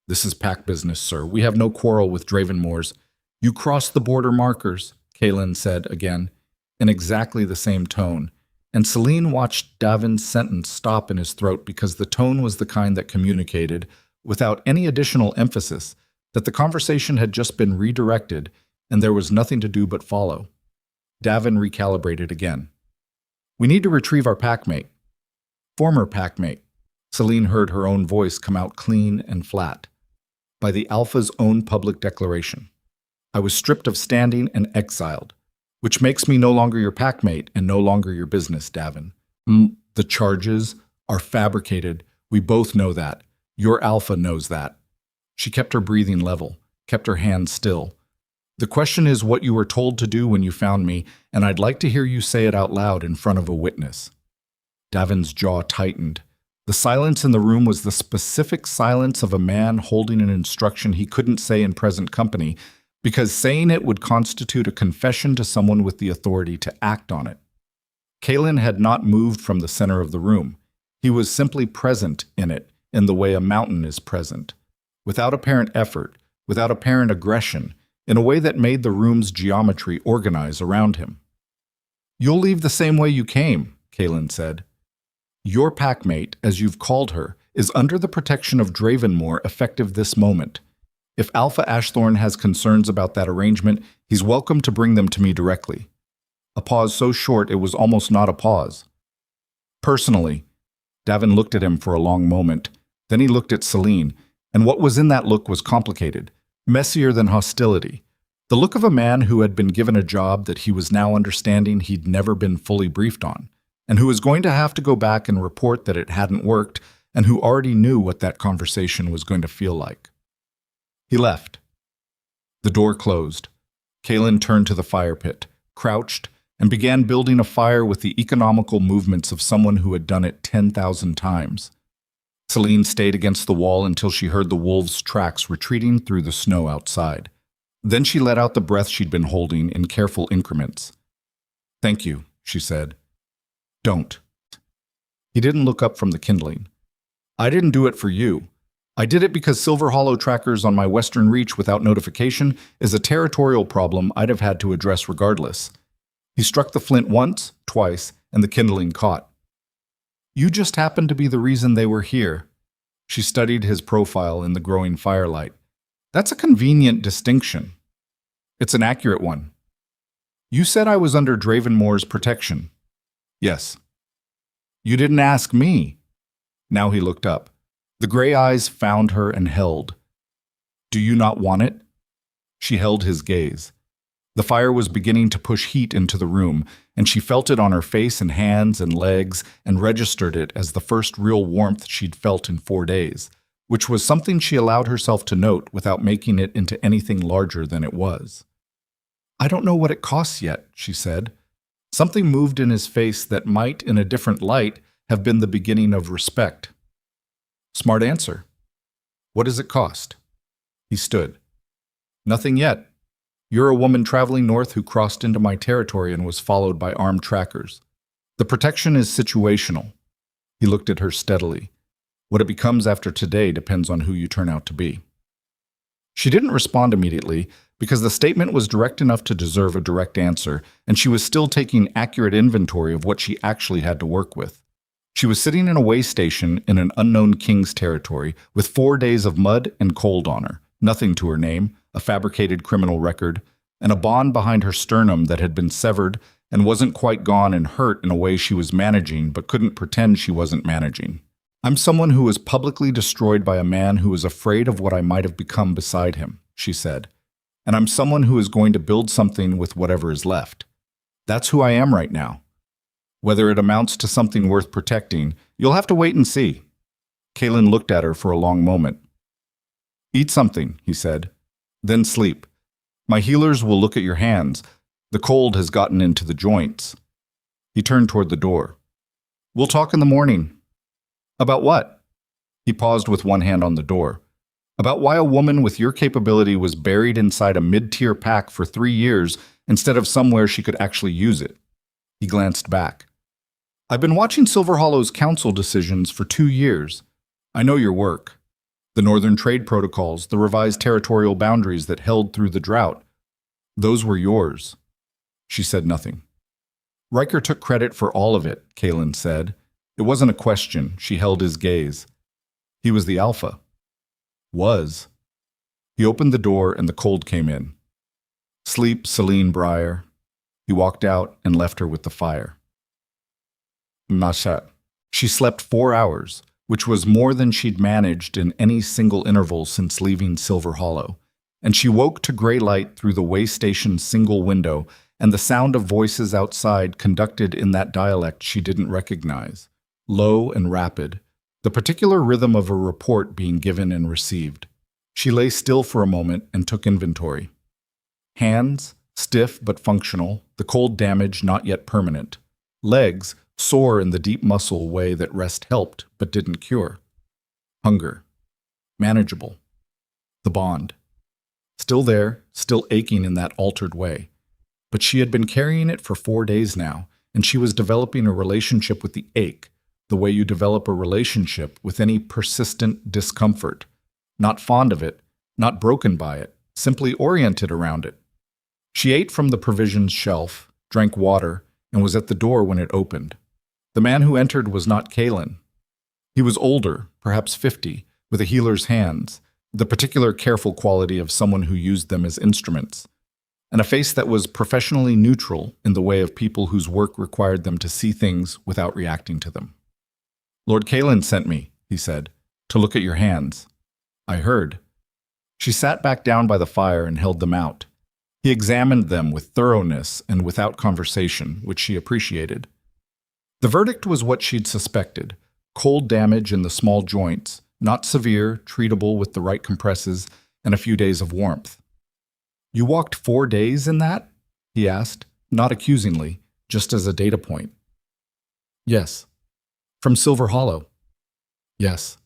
This is pack business, sir. We have no quarrel with Dravenmoors. You crossed the border markers, Kaylin said again, in exactly the same tone, and Selene watched Davin's sentence stop in his throat because the tone was the kind that communicated, without any additional emphasis, that the conversation had just been redirected and there was nothing to do but follow. Davin recalibrated again. We need to retrieve our packmate. Former packmate. Selene heard her own voice come out clean and flat. By the Alpha's own public declaration. I was stripped of standing and exiled, which makes me no longer your packmate and no longer your business, Davin. The charges are fabricated. We both know that. Your Alpha knows that. She kept her breathing level, kept her hands still. The question is what you were told to do when you found me, and I'd like to hear you say it out loud in front of a witness. Davin's jaw tightened. The silence in the room was the specific silence of a man holding an instruction he couldn't say in present company, because saying it would constitute a confession to someone with the authority to act on it. Kaylin had not moved from the center of the room. He was simply present in it, in the way a mountain is present, without apparent effort, without apparent aggression, in a way that made the room's geometry organize around him. You'll leave the same way you came, Kaylin said. Your packmate, as you've called her, is under the protection of Dravenmoor effective this moment. If Alpha Ashthorn has concerns about that arrangement, he's welcome to bring them to me directly. A pause so short it was almost not a pause. Personally, Davin looked at him for a long moment. Then he looked at Selene, and what was in that look was complicated, messier than hostility. The look of a man who had been given a job that he was now understanding he'd never been fully briefed on, and who was going to have to go back and report that it hadn't worked, and who already knew what that conversation was going to feel like. He left. The door closed. Kaylin turned to the fire pit, crouched, and began building a fire with the economical movements of someone who had done it 10,000 times. Selene stayed against the wall until she heard the wolves' tracks retreating through the snow outside. Then she let out the breath she'd been holding in careful increments. Thank you, she said. Don't. He didn't look up from the kindling. I didn't do it for you. I did it because Silver Hollow trackers on my western reach without notification is a territorial problem I'd have had to address regardless. He struck the flint once, twice, and the kindling caught. You just happened to be the reason they were here. She studied his profile in the growing firelight. That's a convenient distinction. It's an accurate one. You said I was under Dravenmore's protection. Yes. You didn't ask me. Now he looked up. The gray eyes found her and held. Do you not want it? She held his gaze. The fire was beginning to push heat into the room, and she felt it on her face and hands and legs and registered it as the first real warmth she'd felt in 4 days, which was something she allowed herself to note without making it into anything larger than it was. I don't know what it costs yet, she said. Something moved in his face that might, in a different light, have been the beginning of respect. Smart answer. What does it cost? He stood. Nothing yet. You're a woman traveling north who crossed into my territory and was followed by armed trackers. The protection is situational. He looked at her steadily. What it becomes after today depends on who you turn out to be. She didn't respond immediately because the statement was direct enough to deserve a direct answer, and she was still taking accurate inventory of what she actually had to work with. She was sitting in a way station in an unknown king's territory with 4 days of mud and cold on her, nothing to her name, a fabricated criminal record, and a bond behind her sternum that had been severed and wasn't quite gone and hurt in a way she was managing but couldn't pretend she wasn't managing. I'm someone who was publicly destroyed by a man who was afraid of what I might have become beside him, she said. And I'm someone who is going to build something with whatever is left. That's who I am right now. Whether it amounts to something worth protecting, you'll have to wait and see. Kaelin looked at her for a long moment. Eat something, he said. Then sleep. My healers will look at your hands. The cold has gotten into the joints. He turned toward the door. We'll talk in the morning. About what? He paused with one hand on the door. About why a woman with your capability was buried inside a mid-tier pack for 3 years instead of somewhere she could actually use it. He glanced back. I've been watching Silver Hollow's council decisions for 2 years. I know your work. The Northern Trade Protocols, the revised territorial boundaries that held through the drought. Those were yours. She said nothing. Riker took credit for all of it, Kaelin said. It wasn't a question. She held his gaze. He was the alpha. Was. He opened the door and the cold came in. Sleep, Selene Breyer. He walked out and left her with the fire. Mashat. She slept 4 hours, which was more than she'd managed in any single interval since leaving Silver Hollow, and she woke to gray light through the way station's single window and the sound of voices outside conducted in that dialect she didn't recognize, low and rapid, the particular rhythm of a report being given and received. She lay still for a moment and took inventory. Hands, stiff but functional, the cold damage not yet permanent. Legs, sore in the deep muscle way that rest helped but didn't cure. Hunger. Manageable. The bond. Still there, still aching in that altered way. But she had been carrying it for 4 days now, and she was developing a relationship with the ache, the way you develop a relationship with any persistent discomfort. Not fond of it, not broken by it, simply oriented around it. She ate from the provisions shelf, drank water, and was at the door when it opened. The man who entered was not Kaelin. He was older, perhaps 50, with a healer's hands, the particular careful quality of someone who used them as instruments, and a face that was professionally neutral in the way of people whose work required them to see things without reacting to them. Lord Kaelin sent me, he said, to look at your hands. I heard. She sat back down by the fire and held them out. He examined them with thoroughness and without conversation, which she appreciated. The verdict was what she'd suspected: cold damage in the small joints, not severe, treatable with the right compresses, and a few days of warmth. You walked 4 days in that? He asked, not accusingly, just as a data point. Yes. From Silver Hollow. Yes.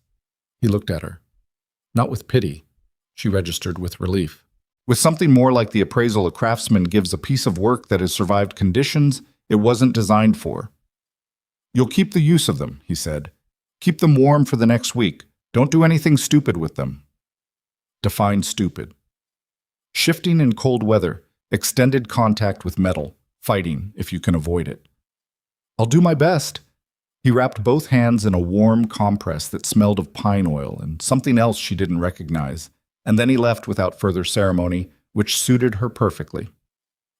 He looked at her. Not with pity, she registered with relief. With something more like the appraisal a craftsman gives a piece of work that has survived conditions it wasn't designed for. You'll keep the use of them, he said. Keep them warm for the next week. Don't do anything stupid with them. Define stupid. Shifting in cold weather, extended contact with metal, fighting if you can avoid it. I'll do my best. He wrapped both hands in a warm compress that smelled of pine oil and something else she didn't recognize, and then he left without further ceremony, which suited her perfectly.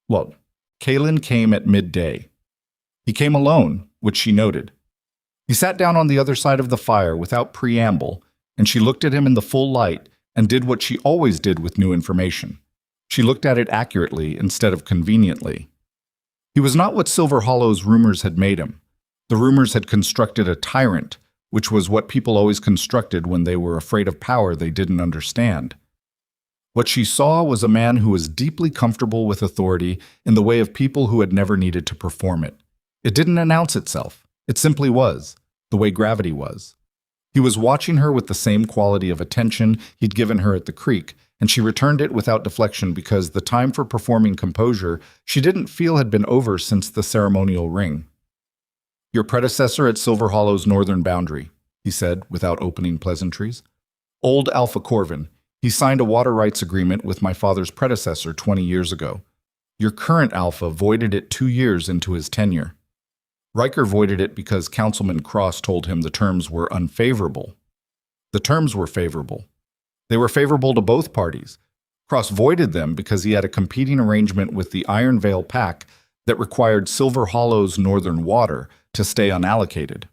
Well, Kalen came at midday. He came alone, which she noted. He sat down on the other side of the fire without preamble, and she looked at him in the full light and did what she always did with new information. She looked at it accurately instead of conveniently. He was not what Silver Hollow's rumors had made him. The rumors had constructed a tyrant, which was what people always constructed when they were afraid of power they didn't understand. What she saw was a man who was deeply comfortable with authority in the way of people who had never needed to perform it. It didn't announce itself. It simply was, the way gravity was. He was watching her with the same quality of attention he'd given her at the creek, and she returned it without deflection because the time for performing composure she didn't feel had been over since the ceremonial ring. "Your predecessor at Silver Hollow's northern boundary," he said, without opening pleasantries. "Old Alpha Corvin. He signed a water rights agreement with my father's predecessor 20 years ago. Your current Alpha voided it 2 years into his tenure. Riker voided it because Councilman Cross told him the terms were unfavorable. The terms were favorable. They were favorable to both parties. Cross voided them because he had a competing arrangement with the Iron Veil Pack that required Silver Hollow's northern water to stay unallocated.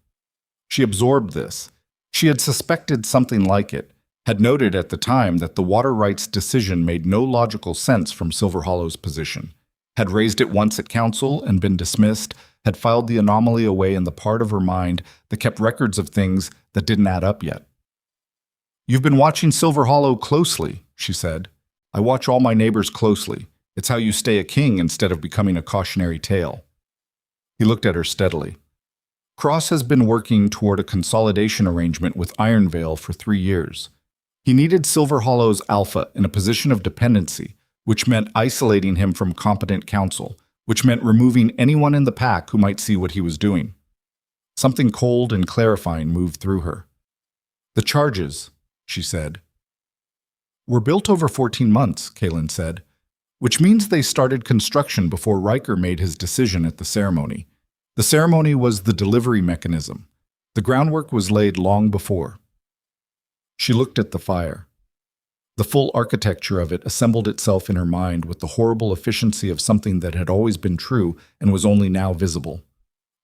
She absorbed this. She had suspected something like it, had noted at the time that the water rights decision made no logical sense from Silver Hollow's position, had raised it once at council and been dismissed, had filed the anomaly away in the part of her mind that kept records of things that didn't add up yet. "You've been watching Silver Hollow closely," she said. "I watch all my neighbors closely. It's how you stay a king instead of becoming a cautionary tale." He looked at her steadily. "Cross has been working toward a consolidation arrangement with Iron Veil for 3 years. He needed Silver Hollow's Alpha in a position of dependency, which meant isolating him from competent counsel, which meant removing anyone in the pack who might see what he was doing." Something cold and clarifying moved through her. "The charges," she said, "were built over 14 months, Kalen said, which means they started construction before Riker made his decision at the ceremony. The ceremony was the delivery mechanism. The groundwork was laid long before." She looked at the fire. The full architecture of it assembled itself in her mind with the horrible efficiency of something that had always been true and was only now visible.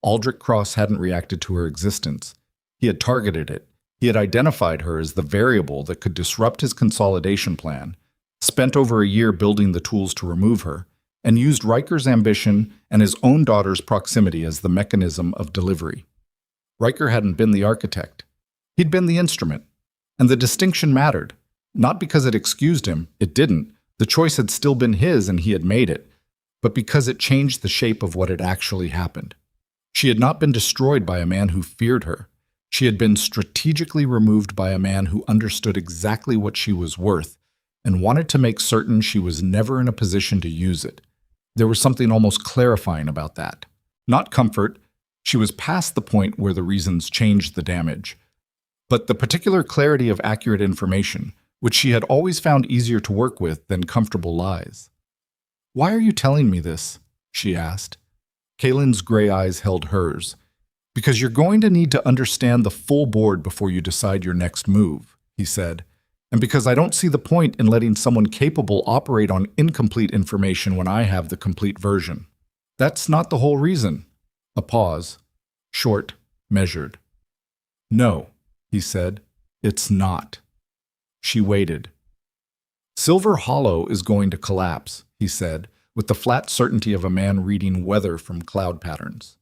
Aldrich Cross hadn't reacted to her existence. He had targeted it. He had identified her as the variable that could disrupt his consolidation plan, spent over a year building the tools to remove her, and used Riker's ambition and his own daughter's proximity as the mechanism of delivery. Riker hadn't been the architect. He'd been the instrument. And the distinction mattered. Not because it excused him, it didn't. The choice had still been his and he had made it, but because it changed the shape of what had actually happened. She had not been destroyed by a man who feared her. She had been strategically removed by a man who understood exactly what she was worth and wanted to make certain she was never in a position to use it. There was something almost clarifying about that. Not comfort. She was past the point where the reasons changed the damage. But the particular clarity of accurate information, which she had always found easier to work with than comfortable lies. "Why are you telling me this?" she asked. Kalen's gray eyes held hers. "Because you're going to need to understand the full board before you decide your next move," he said. "And because I don't see the point in letting someone capable operate on incomplete information when I have the complete version. That's not the whole reason." A pause. Short, measured. "No," he said. "It's not." She waited. "Silver Hollow is going to collapse," he said, with the flat certainty of a man reading weather from cloud patterns.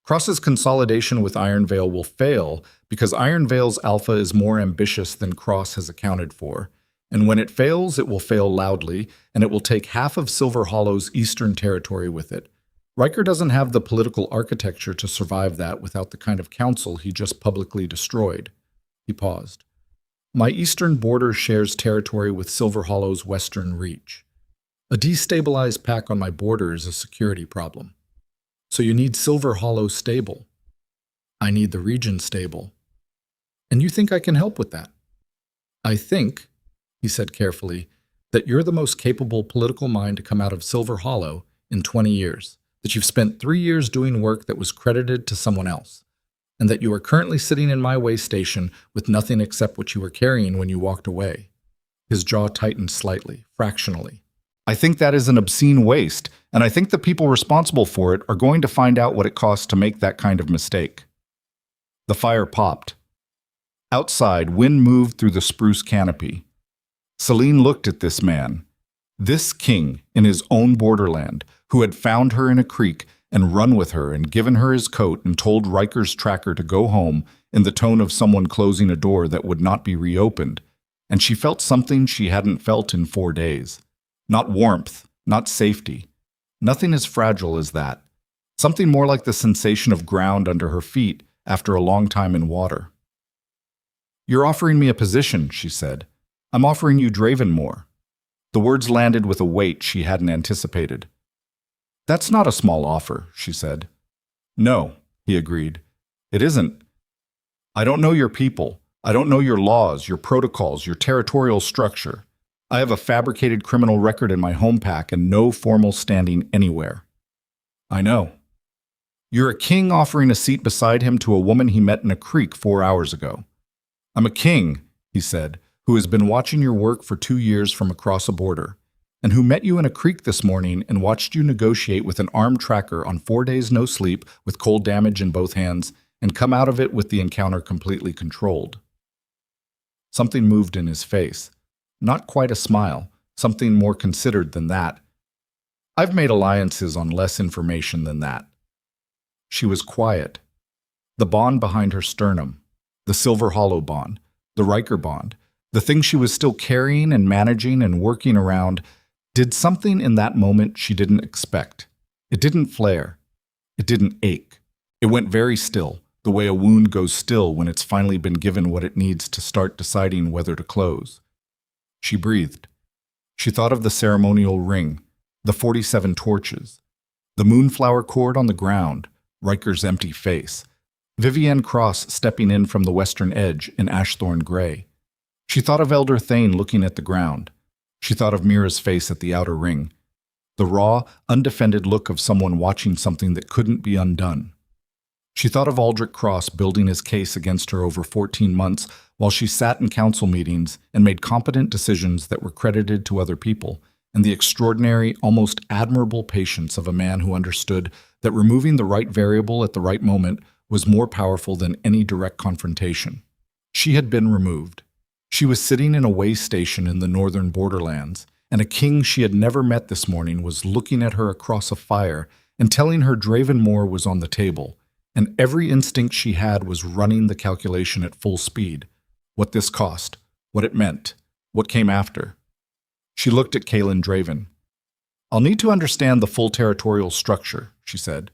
"Cross's consolidation with Iron Veil will fail because Iron Veil's Alpha is more ambitious than Cross has accounted for, and when it fails, it will fail loudly, and it will take half of Silver Hollow's eastern territory with it. Riker doesn't have the political architecture to survive that without the kind of council he just publicly destroyed." He paused. "My eastern border shares territory with Silver Hollow's western reach. A destabilized pack on my border is a security problem. So you need Silver Hollow stable. I need the region stable. And you think I can help with that?" "I think," he said carefully, "that you're the most capable political mind to come out of Silver Hollow, in 20 years, that you've spent 3 years doing work that was credited to someone else, and that you are currently sitting in my way station with nothing except what you were carrying when you walked away. His jaw tightened slightly, fractionally. I think that is an obscene waste, and I think the people responsible for it are going to find out what it costs to make that kind of mistake. The fire popped. Outside, wind moved through the spruce canopy. Selene looked at this man, this king in his own borderland, who had found her in a creek and run with her and given her his coat and told Riker's tracker to go home in the tone of someone closing a door that would not be reopened, and she felt something she hadn't felt in 4 days. Not warmth, not safety. Nothing as fragile as that. Something more like the sensation of ground under her feet after a long time in water. "You're offering me a position," she said. "I'm offering you Dravenmore." The words landed with a weight she hadn't anticipated. "That's not a small offer," she said. "No," he agreed. "It isn't. I don't know your people. I don't know your laws, your protocols, your territorial structure. I have a fabricated criminal record in my home pack and no formal standing anywhere." "I know." "You're a king offering a seat beside him to a woman he met in a creek 4 hours ago." "I'm a king," he said, "who has been watching your work for 2 years from across a border, and who met you in a creek this morning and watched you negotiate with an armed tracker on 4 days no sleep with cold damage in both hands and come out of it with the encounter completely controlled." Something moved in his face. Not quite a smile, something more considered than that. "I've made alliances on less information than that." She was quiet. The bond behind her sternum, the Silver Hollow bond, the Riker bond, the thing she was still carrying and managing and working around, did something in that moment she didn't expect. It didn't flare. It didn't ache. It went very still, the way a wound goes still when it's finally been given what it needs to start deciding whether to close. She breathed. She thought of the ceremonial ring, the 47 torches, the moonflower cord on the ground, Riker's empty face, Vivienne Cross stepping in from the western edge in ashthorn gray. She thought of Elder Thane looking at the ground. She thought of Mira's face at the outer ring, the raw, undefended look of someone watching something that couldn't be undone. She thought of Aldrich Cross building his case against her over 14 months while she sat in council meetings and made competent decisions that were credited to other people, and the extraordinary, almost admirable patience of a man who understood that removing the right variable at the right moment was more powerful than any direct confrontation. She had been removed. She was sitting in a way station in the northern borderlands, and a king she had never met this morning was looking at her across a fire and telling her Dravenmore was on the table, and every instinct she had was running the calculation at full speed. What this cost, what it meant, what came after. She looked at Kaelin Draven. "I'll need to understand the full territorial structure," she said.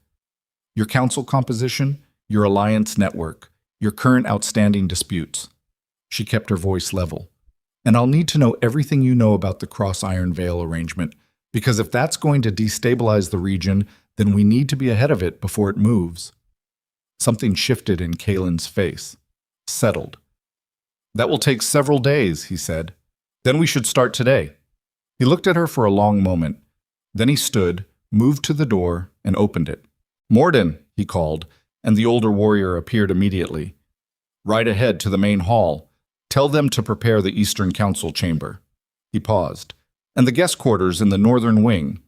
"Your council composition, your alliance network, your current outstanding disputes." She kept her voice level. "And I'll need to know everything you know about the Cross-Iron Veil arrangement, because if that's going to destabilize the region, then we need to be ahead of it before it moves." Something shifted in Kaelin's face. Settled. "That will take several days," he said. "Then we should start today." He looked at her for a long moment. Then he stood, moved to the door, and opened it. "Morden," he called, and the older warrior appeared immediately. "Right ahead to the main hall. Tell them to prepare the Eastern Council chamber." He paused. "And the guest quarters in the northern wing."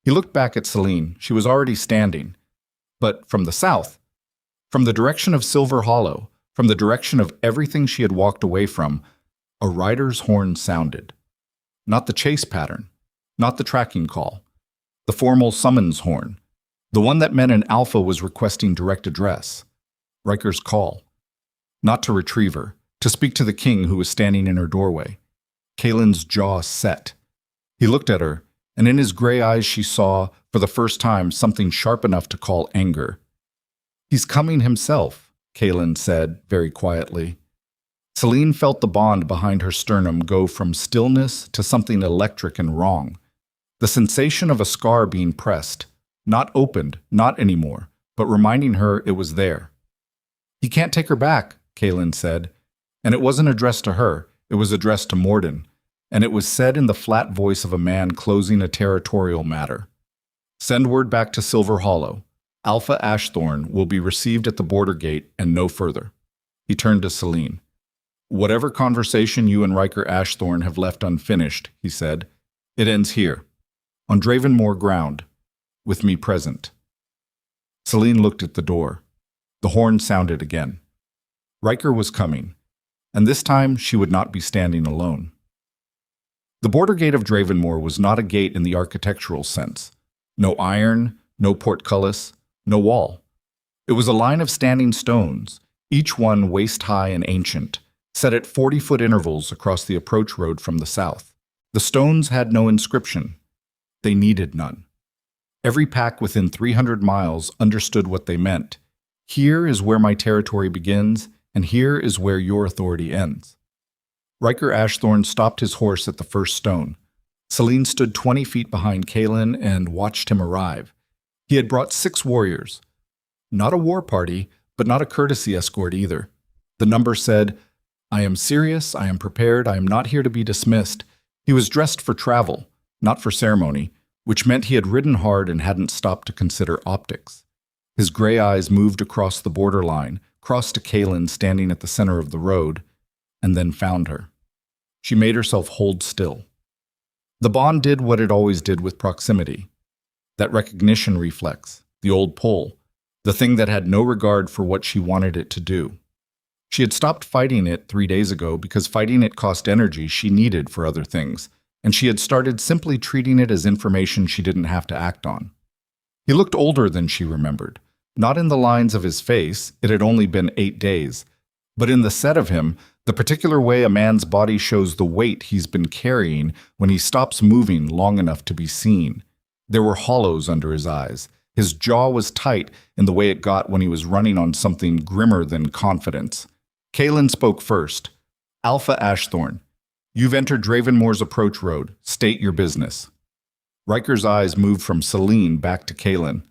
He looked back at Selene. She was already standing. But from the south, from the direction of Silver Hollow, from the direction of everything she had walked away from, a rider's horn sounded. Not the chase pattern, not the tracking call, the formal summons horn, the one that meant an alpha was requesting direct address. Riker's call. Not to Retriever, to speak to the king who was standing in her doorway. Kaelin's jaw set. He looked at her, and in his gray eyes she saw, for the first time, something sharp enough to call anger. "He's coming himself," Kaelin said, very quietly. Selene felt the bond behind her sternum go from stillness to something electric and wrong. The sensation of a scar being pressed, not opened, not anymore, but reminding her it was there. "He can't take her back," Kaelin said, and it wasn't addressed to her, it was addressed to Morden, and it was said in the flat voice of a man closing a territorial matter. Send word back to Silver Hollow. Alpha Ashthorn will be received at the border gate and no further. He turned to Selene. Whatever conversation you and Riker Ashthorn have left unfinished, he said, it ends here, on Dravenmoor ground, with me present. Selene looked at the door. The horn sounded again. Riker was coming, and this time she would not be standing alone. The border gate of Dravenmoor was not a gate in the architectural sense. No iron, no portcullis, no wall. It was a line of standing stones, each one waist-high and ancient, set at 40-foot intervals across the approach road from the south. The stones had no inscription. They needed none. Every pack within 300 miles understood what they meant. Here is where my territory begins, and here is where your authority ends. Riker Ashthorn stopped his horse at the first stone. Selene stood 20 feet behind Kalen and watched him arrive. He had brought 6 warriors. Not a war party, but not a courtesy escort either. The number said, I am serious, I am prepared, I am not here to be dismissed. He was dressed for travel, not for ceremony, which meant he had ridden hard and hadn't stopped to consider optics. His gray eyes moved across the borderline, crossed to Kalen standing at the center of the road, and then found her. She made herself hold still. The bond did what it always did with proximity. That recognition reflex, the old pull, the thing that had no regard for what she wanted it to do. She had stopped fighting it 3 days ago because fighting it cost energy she needed for other things, and she had started simply treating it as information she didn't have to act on. He looked older than she remembered, not in the lines of his face, it had only been 8 days, but in the set of him, the particular way a man's body shows the weight he's been carrying when he stops moving long enough to be seen. There were hollows under his eyes. His jaw was tight in the way it got when he was running on something grimmer than confidence. Kalen spoke first. Alpha Ashthorn, you've entered Dravenmoor's approach road. State your business. Riker's eyes moved from Selene back to Kalen.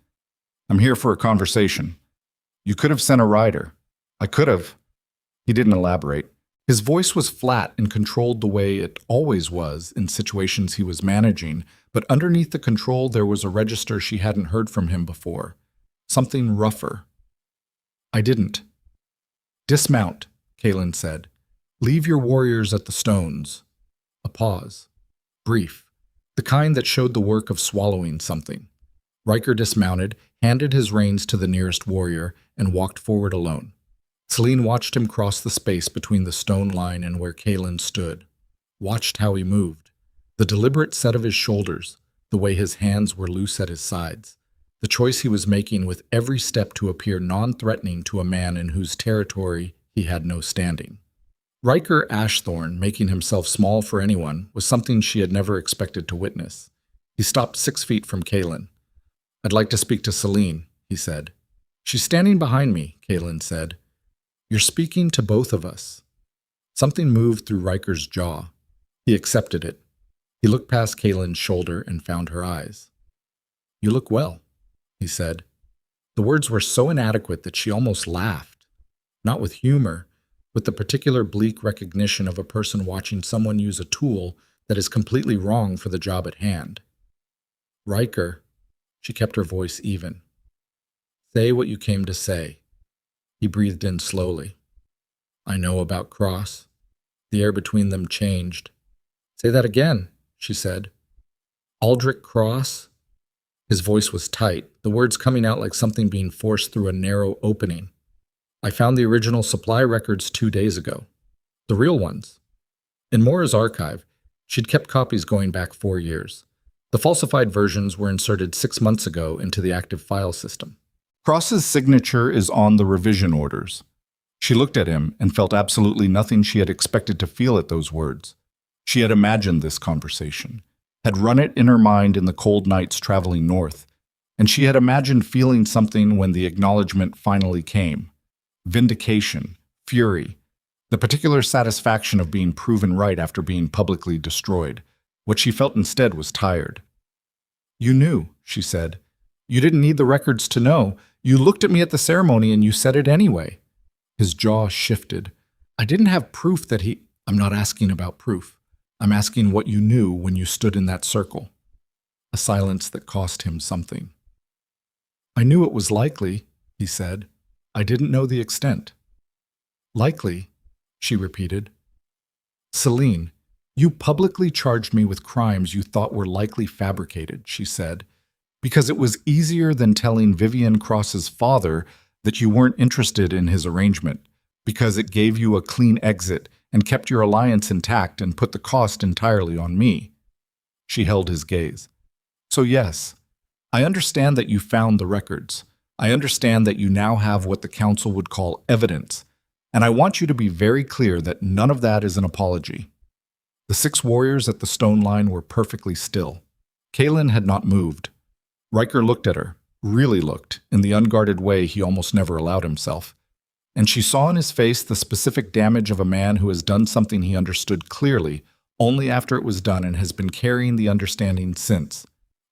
I'm here for a conversation. You could have sent a rider. I could have. He didn't elaborate. His voice was flat and controlled the way it always was in situations he was managing, but underneath the control there was a register she hadn't heard from him before. Something rougher. I didn't. Dismount, Kalen said. Leave your warriors at the stones. A pause. Brief. The kind that showed the work of swallowing something. Riker dismounted, handed his reins to the nearest warrior, and walked forward alone. Selene watched him cross the space between the stone line and where Kalen stood. Watched how he moved. The deliberate set of his shoulders, the way his hands were loose at his sides. The choice he was making with every step to appear non-threatening to a man in whose territory he had no standing. Riker Ashthorn, making himself small for anyone, was something she had never expected to witness. He stopped 6 feet from Kalen. I'd like to speak to Selene, he said. She's standing behind me, Kalen said. You're speaking to both of us. Something moved through Riker's jaw. He accepted it. He looked past Kalen's shoulder and found her eyes. You look well, he said. The words were so inadequate that she almost laughed. Not with humor, with the particular bleak recognition of a person watching someone use a tool that is completely wrong for the job at hand. Riker, she kept her voice even. Say what you came to say. He breathed in slowly. I know about Cross. The air between them changed. Say that again, she said. Aldrich Cross? His voice was tight, the words coming out like something being forced through a narrow opening. I found the original supply records 2 days ago. The real ones. In Mora's archive, she'd kept copies going back 4 years. The falsified versions were inserted 6 months ago into the active file system. Cross's signature is on the revision orders. She looked at him and felt absolutely nothing she had expected to feel at those words. She had imagined this conversation, had run it in her mind in the cold nights traveling north, and she had imagined feeling something when the acknowledgement finally came. Vindication, fury, the particular satisfaction of being proven right after being publicly destroyed. What she felt instead was tired. You knew, she said. You didn't need the records to know. You looked at me at the ceremony and you said it anyway. His jaw shifted. I didn't have proof that he... I'm not asking about proof. I'm asking what you knew when you stood in that circle. a silence that cost him something. "I knew it was likely," he said. "I didn't know the extent." "Likely," she repeated. "Selene, you publicly charged me with crimes you thought were likely fabricated," she said, "because it was easier than telling Vivian Cross's father that you weren't interested in his arrangement, because it gave you a clean exit and kept your alliance intact and put the cost entirely on me." She held his gaze. "So yes, I understand that you found the records. I understand that you now have what the council would call evidence, and I want you to be very clear that none of that is an apology." The 6 warriors at the stone line were perfectly still. Kaelin had not moved. Riker looked at her, really looked, in the unguarded way he almost never allowed himself. And she saw in his face the specific damage of a man who has done something he understood clearly only after it was done and has been carrying the understanding since.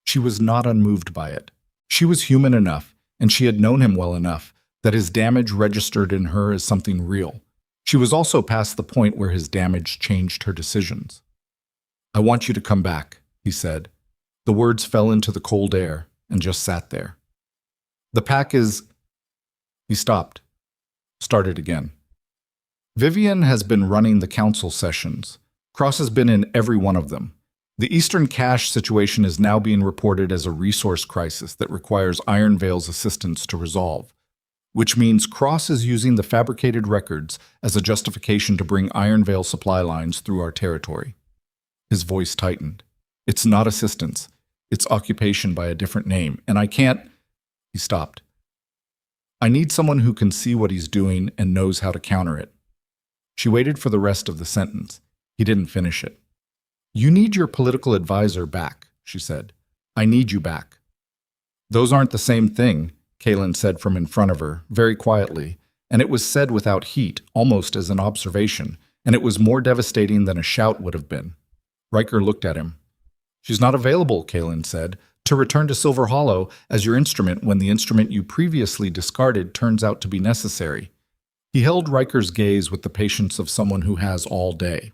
She was not unmoved by it. She was human enough, and she had known him well enough, that his damage registered in her as something real. She was also past the point where his damage changed her decisions. "I want you to come back," he said. The words fell into the cold air and just sat there. "The pack is—" He stopped. Started again. "Vivian has been running the council sessions. Cross has been in every one of them. The Eastern Cache situation is now being reported as a resource crisis that requires Iron Veil's assistance to resolve, which means Cross is using the fabricated records as a justification to bring Iron Veil supply lines through our territory." His voice tightened. "It's not assistance. It's occupation by a different name, and I can't—" He stopped. "I need someone who can see what he's doing and knows how to counter it." She waited for the rest of the sentence. He didn't finish it. "You need your political advisor back," she said. "I need you back." "Those aren't the same thing," Kaelin said from in front of her, very quietly, and it was said without heat, almost as an observation, and it was more devastating than a shout would have been. Riker looked at him. "She's not available," Kaelin said, "to return to Silver Hollow as your instrument when the instrument you previously discarded turns out to be necessary." He held Riker's gaze with the patience of someone who has all day.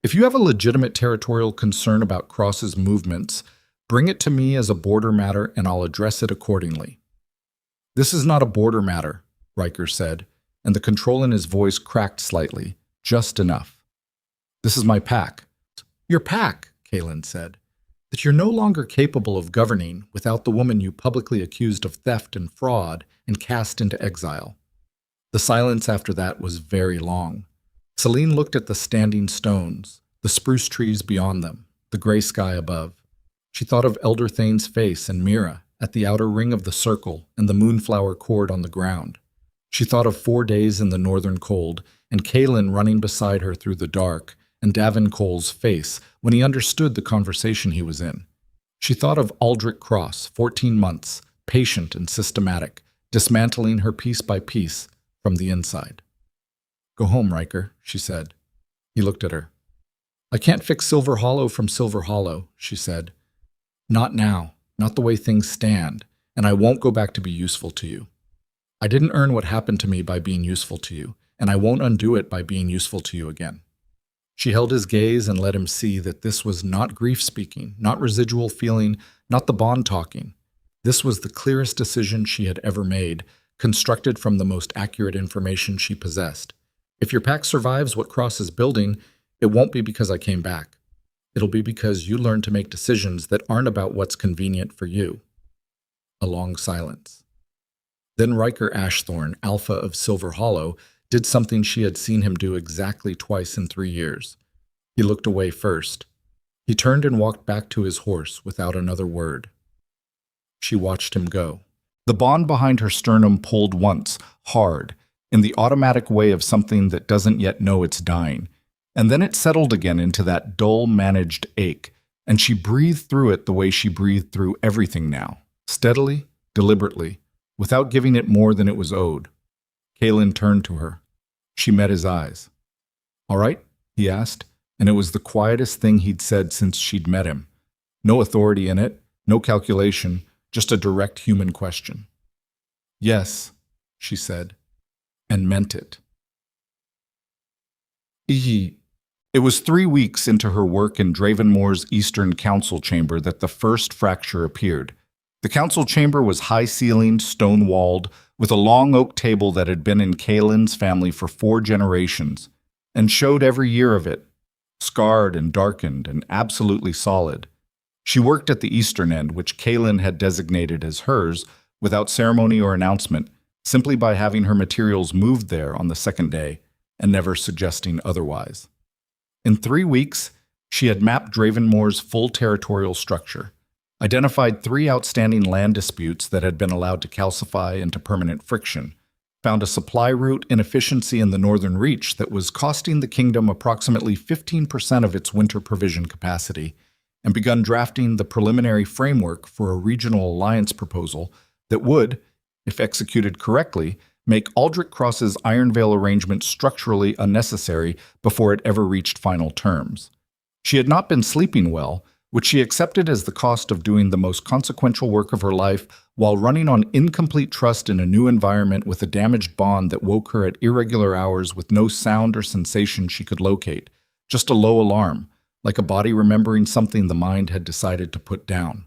"If you have a legitimate territorial concern about Cross's movements, bring it to me as a border matter and I'll address it accordingly." "This is not a border matter," Riker said, and the control in his voice cracked slightly, just enough. "This is my pack." "Your pack," Kaelin said, "that you're no longer capable of governing without the woman you publicly accused of theft and fraud and cast into exile." The silence after that was very long. Selene looked at the standing stones, the spruce trees beyond them, the gray sky above. She thought of Elder Thane's face and Mira at the outer ring of the circle and the moonflower cord on the ground. She thought of 4 days in the northern cold and Kaelin running beside her through the dark and Davin Cole's face when he understood the conversation he was in. She thought of Aldrich Cross, 14 months, patient and systematic, dismantling her piece by piece from the inside. "Go home, Riker," she said. He looked at her. "I can't fix Silver Hollow from Silver Hollow," she said. "Not now, not the way things stand, and I won't go back to be useful to you. I didn't earn what happened to me by being useful to you, and I won't undo it by being useful to you again." She held his gaze and let him see that this was not grief speaking, not residual feeling, not the bond talking. This was the clearest decision she had ever made, constructed from the most accurate information she possessed. If your pack survives what Cross is building, it won't be because I came back. It'll be because you learned to make decisions that aren't about what's convenient for you. A long silence. Then Riker Ashthorne, Alpha of Silver Hollow, did something she had seen him do exactly twice in 3 years. He looked away first. He turned and walked back to his horse without another word. She watched him go. The bond behind her sternum pulled once, hard, in the automatic way of something that doesn't yet know it's dying, and then it settled again into that dull, managed ache, and she breathed through it the way she breathed through everything now, steadily, deliberately, without giving it more than it was owed. Kaelin turned to her. She met his eyes. "All right?" he asked, and it was the quietest thing he'd said since she'd met him. No authority in it, no calculation, just a direct human question. "Yes," she said, and meant it. It was 3 weeks into her work in Dravenmoor's Eastern Council chamber that the first fracture appeared. The council chamber was high-ceilinged, stone-walled, with a long oak table that had been in Kaylin's family for 4 generations, and showed every year of it, scarred and darkened and absolutely solid. She worked at the eastern end, which Kaylin had designated as hers, without ceremony or announcement, simply by having her materials moved there on the second day, and never suggesting otherwise. In 3 weeks, she had mapped Dravenmoor's full territorial structure, identified 3 outstanding land disputes that had been allowed to calcify into permanent friction, found a supply route inefficiency in the northern reach that was costing the kingdom approximately 15% of its winter provision capacity, and begun drafting the preliminary framework for a regional alliance proposal that would, if executed correctly, make Aldrich Cross's Iron Veil arrangement structurally unnecessary before it ever reached final terms. She had not been sleeping well, which she accepted as the cost of doing the most consequential work of her life while running on incomplete trust in a new environment with a damaged bond that woke her at irregular hours with no sound or sensation she could locate, just a low alarm, like a body remembering something the mind had decided to put down.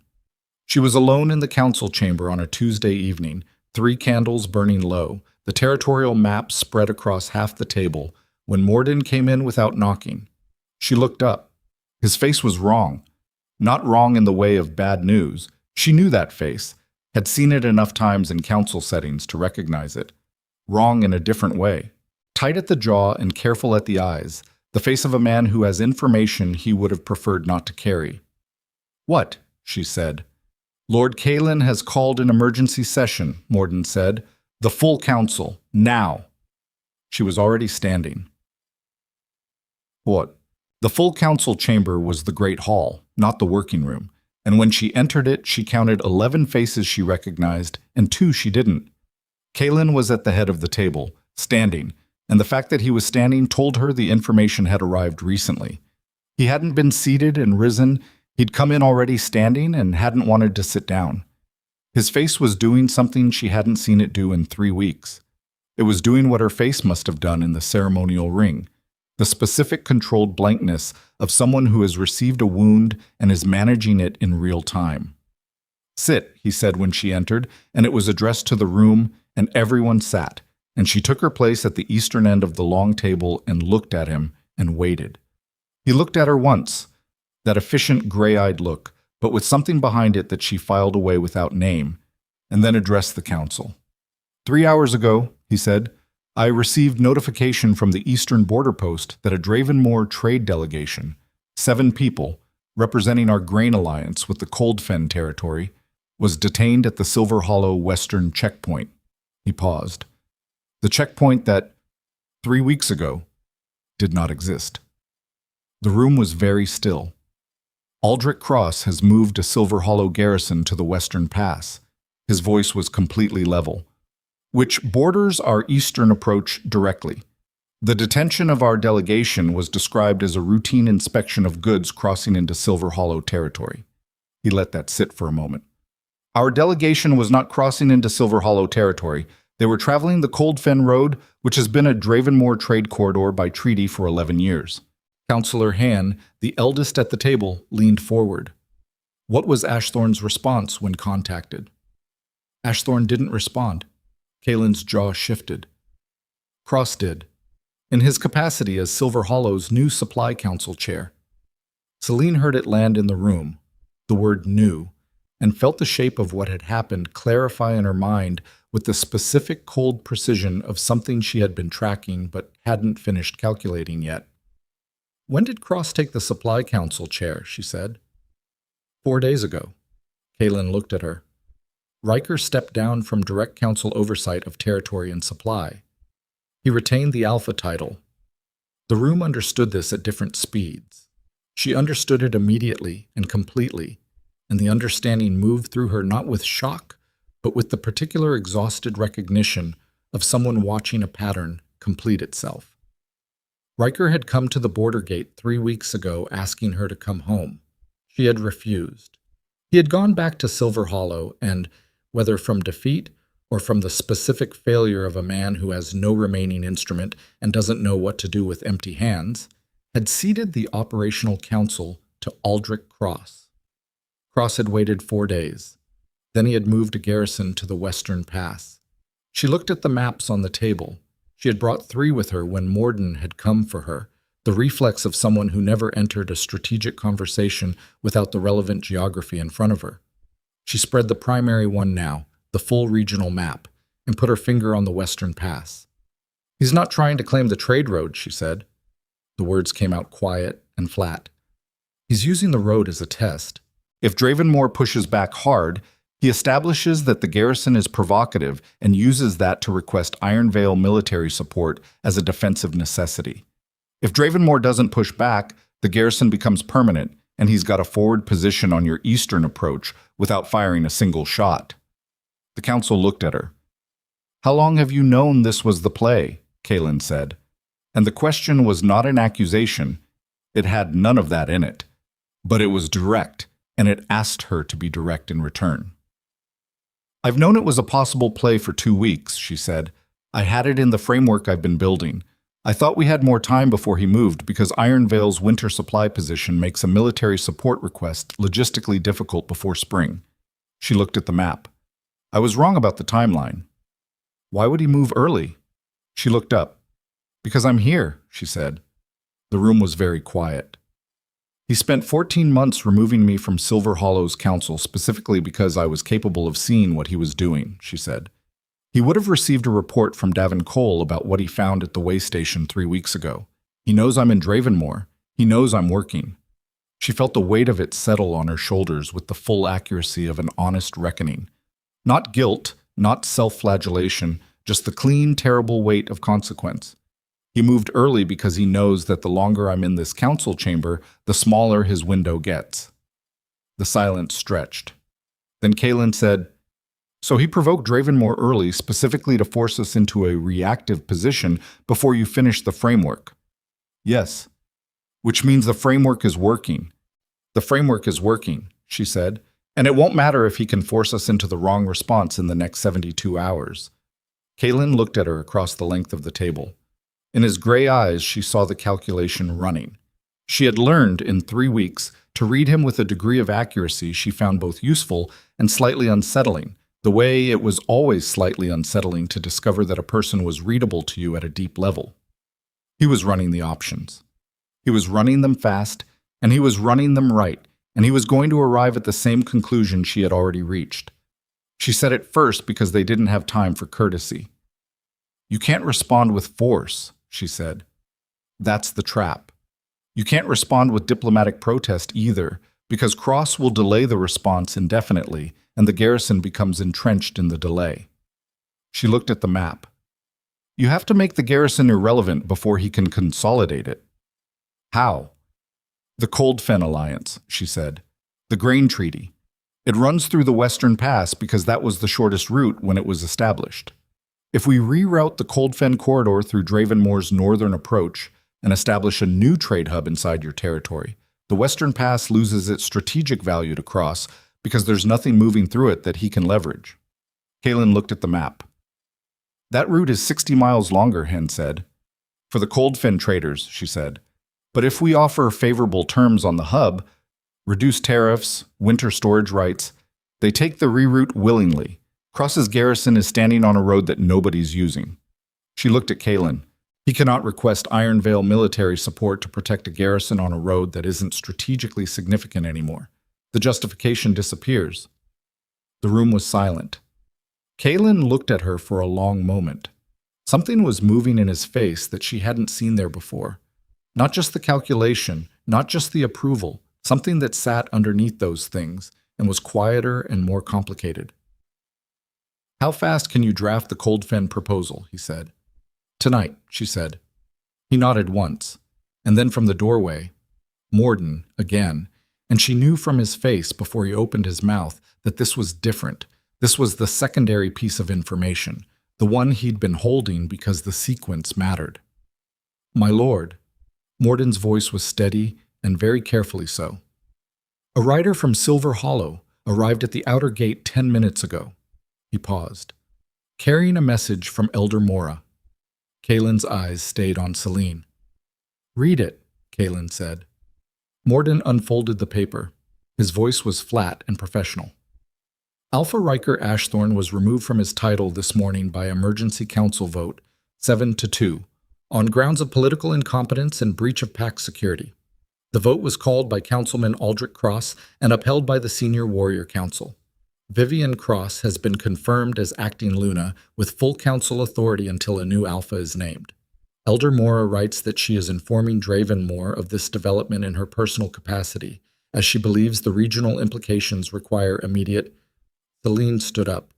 She was alone in the council chamber on a Tuesday evening, 3 candles burning low, the territorial map spread across half the table, when Morden came in without knocking. She looked up. His face was wrong. Not wrong in the way of bad news. She knew that face, had seen it enough times in council settings to recognize it. Wrong in a different way. Tight at the jaw and careful at the eyes, the face of a man who has information he would have preferred not to carry. "What?" she said. "Lord Kaylin has called an emergency session," Morden said. "The full council, now." She was already standing. What? The full council chamber was the great hall, not the working room, and when she entered it, she counted 11 faces she recognized and 2 she didn't. Kaylin was at the head of the table, standing, and the fact that he was standing told her the information had arrived recently. He hadn't been seated and risen, he'd come in already standing and hadn't wanted to sit down. His face was doing something she hadn't seen it do in 3 weeks. It was doing what her face must have done in the ceremonial ring, the specific controlled blankness of someone who has received a wound and is managing it in real time. "Sit," he said when she entered, and it was addressed to the room, and everyone sat, and she took her place at the eastern end of the long table and looked at him and waited. He looked at her once, that efficient gray-eyed look, but with something behind it that she filed away without name, and then addressed the council. "3 hours ago," he said, "I received notification from the Eastern Border Post that a Dravenmoor trade delegation, 7 people, representing our grain alliance with the Coldfen territory, was detained at the Silver Hollow Western checkpoint." He paused. The checkpoint that, 3 weeks ago, did not exist. The room was very still. "Aldrich Cross has moved a Silver Hollow garrison to the Western Pass." His voice was completely level. "Which borders our eastern approach directly. The detention of our delegation was described as a routine inspection of goods crossing into Silver Hollow territory." He let that sit for a moment. "Our delegation was not crossing into Silver Hollow territory. They were traveling the Coldfen Road, which has been a Dravenmoor trade corridor by treaty for 11 years. Councillor Han, the eldest at the table, leaned forward. "What was Ashthorn's response when contacted?" "Ashthorn didn't respond." Kaylin's jaw shifted. "Cross did, in his capacity as Silver Hollow's new Supply Council chair." Selene heard it land in the room, the word "new," and felt the shape of what had happened clarify in her mind with the specific cold precision of something she had been tracking but hadn't finished calculating yet. "When did Cross take the Supply Council chair?" she said. 4 days ago. Kaylin looked at her. Riker stepped down from direct council oversight of territory and supply. He retained the Alpha title. The room understood this at different speeds. She understood it immediately and completely, and the understanding moved through her not with shock, but with the particular exhausted recognition of someone watching a pattern complete itself. Riker had come to the border gate 3 weeks ago asking her to come home. She had refused. He had gone back to Silver Hollow and, whether from defeat or from the specific failure of a man who has no remaining instrument and doesn't know what to do with empty hands, had ceded the operational council to Aldrich Cross. Cross had waited 4 days. Then he had moved a garrison to the Western Pass. She looked at the maps on the table. She had brought 3 with her when Morden had come for her, the reflex of someone who never entered a strategic conversation without the relevant geography in front of her. She spread the primary one now, the full regional map, and put her finger on the Western Pass. "He's not trying to claim the trade road," she said. The words came out quiet and flat. "He's using the road as a test. If Dravenmore pushes back hard, he establishes that the garrison is provocative and uses that to request Iron Veil military support as a defensive necessity. If Dravenmore doesn't push back, the garrison becomes permanent, and he's got a forward position on your eastern approach without firing a single shot." The council looked at her. "How long have you known this was the play?" Kaelin said. And the question was not an accusation. It had none of that in it. But it was direct, and it asked her to be direct in return. "I've known it was a possible play for 2 weeks," she said. "I had it in the framework I've been building. I thought we had more time before he moved because Iron Veil's winter supply position makes a military support request logistically difficult before spring." She looked at the map. "I was wrong about the timeline." "Why would he move early?" She looked up. "Because I'm here," she said. The room was very quiet. "He spent 14 months removing me from Silver Hollow's council specifically because I was capable of seeing what he was doing," she said. "He would have received a report from Davin Cole about what he found at the way station 3 weeks ago. He knows I'm in Dravenmore. He knows I'm working." She felt the weight of it settle on her shoulders with the full accuracy of an honest reckoning. Not guilt, not self-flagellation, just the clean, terrible weight of consequence. He moved early because he knows that the longer I'm in this council chamber, the smaller his window gets. The silence stretched. Then Kaelin said, "So he provoked Dravenmore early specifically to force us into a reactive position before you finish the framework." "Yes." "Which means the framework is working." "The framework is working," she said, "and it won't matter if he can force us into the wrong response in the next 72 hours. Kaelin looked at her across the length of the table. In his gray eyes, she saw the calculation running. She had learned, in 3 weeks, to read him with a degree of accuracy she found both useful and slightly unsettling, the way it was always slightly unsettling to discover that a person was readable to you at a deep level. He was running the options. He was running them fast, and he was running them right, and he was going to arrive at the same conclusion she had already reached. She said it first because they didn't have time for courtesy. "You can't respond with force," she said. "That's the trap. You can't respond with diplomatic protest either, because Cross will delay the response indefinitely, and the garrison becomes entrenched in the delay." She looked at the map. "You have to make the garrison irrelevant before he can consolidate it." "How?" "The Cold Fen Alliance," she said. "The Grain Treaty. It runs through the Western Pass because that was the shortest route when it was established. If we reroute the Cold Fen corridor through Dravenmore's northern approach and establish a new trade hub inside your territory, the Western Pass loses its strategic value to Cross because there's nothing moving through it that he can leverage." Kaelin looked at the map. "That route is 60 miles longer," Hen said. "For the Cold Fen traders," she said. "But if we offer favorable terms on the hub, reduced tariffs, winter storage rights, they take the reroute willingly. Cross's garrison is standing on a road that nobody's using." She looked at Kaelin. "He cannot request Iron Veil military support to protect a garrison on a road that isn't strategically significant anymore. The justification disappears." The room was silent. Kaelin looked at her for a long moment. Something was moving in his face that she hadn't seen there before. Not just the calculation, not just the approval, something that sat underneath those things and was quieter and more complicated. "How fast can you draft the Cold Fen proposal?" he said. "Tonight," she said. He nodded once, and then from the doorway, Morden, again, and she knew from his face before he opened his mouth that this was different. This was the secondary piece of information, the one he'd been holding because the sequence mattered. "My lord," Morden's voice was steady and very carefully so. "A rider from Silver Hollow arrived at the outer gate 10 minutes ago." He paused. "Carrying a message from Elder Mora." Kaelin's eyes stayed on Selene. "Read it," Kalen said. Morden unfolded the paper. His voice was flat and professional. Alpha Riker Ashthorne was removed from his title this morning by emergency council vote, 7-2, on grounds of political incompetence and breach of pact security. The vote was called by Councilman Aldrich Cross and upheld by the Senior Warrior Council. Vivian Cross has been confirmed as acting Luna with full council authority until a new Alpha is named. Elder Mora writes that she is informing Draven Moore of this development in her personal capacity, as she believes the regional implications require immediate. Selene stood up.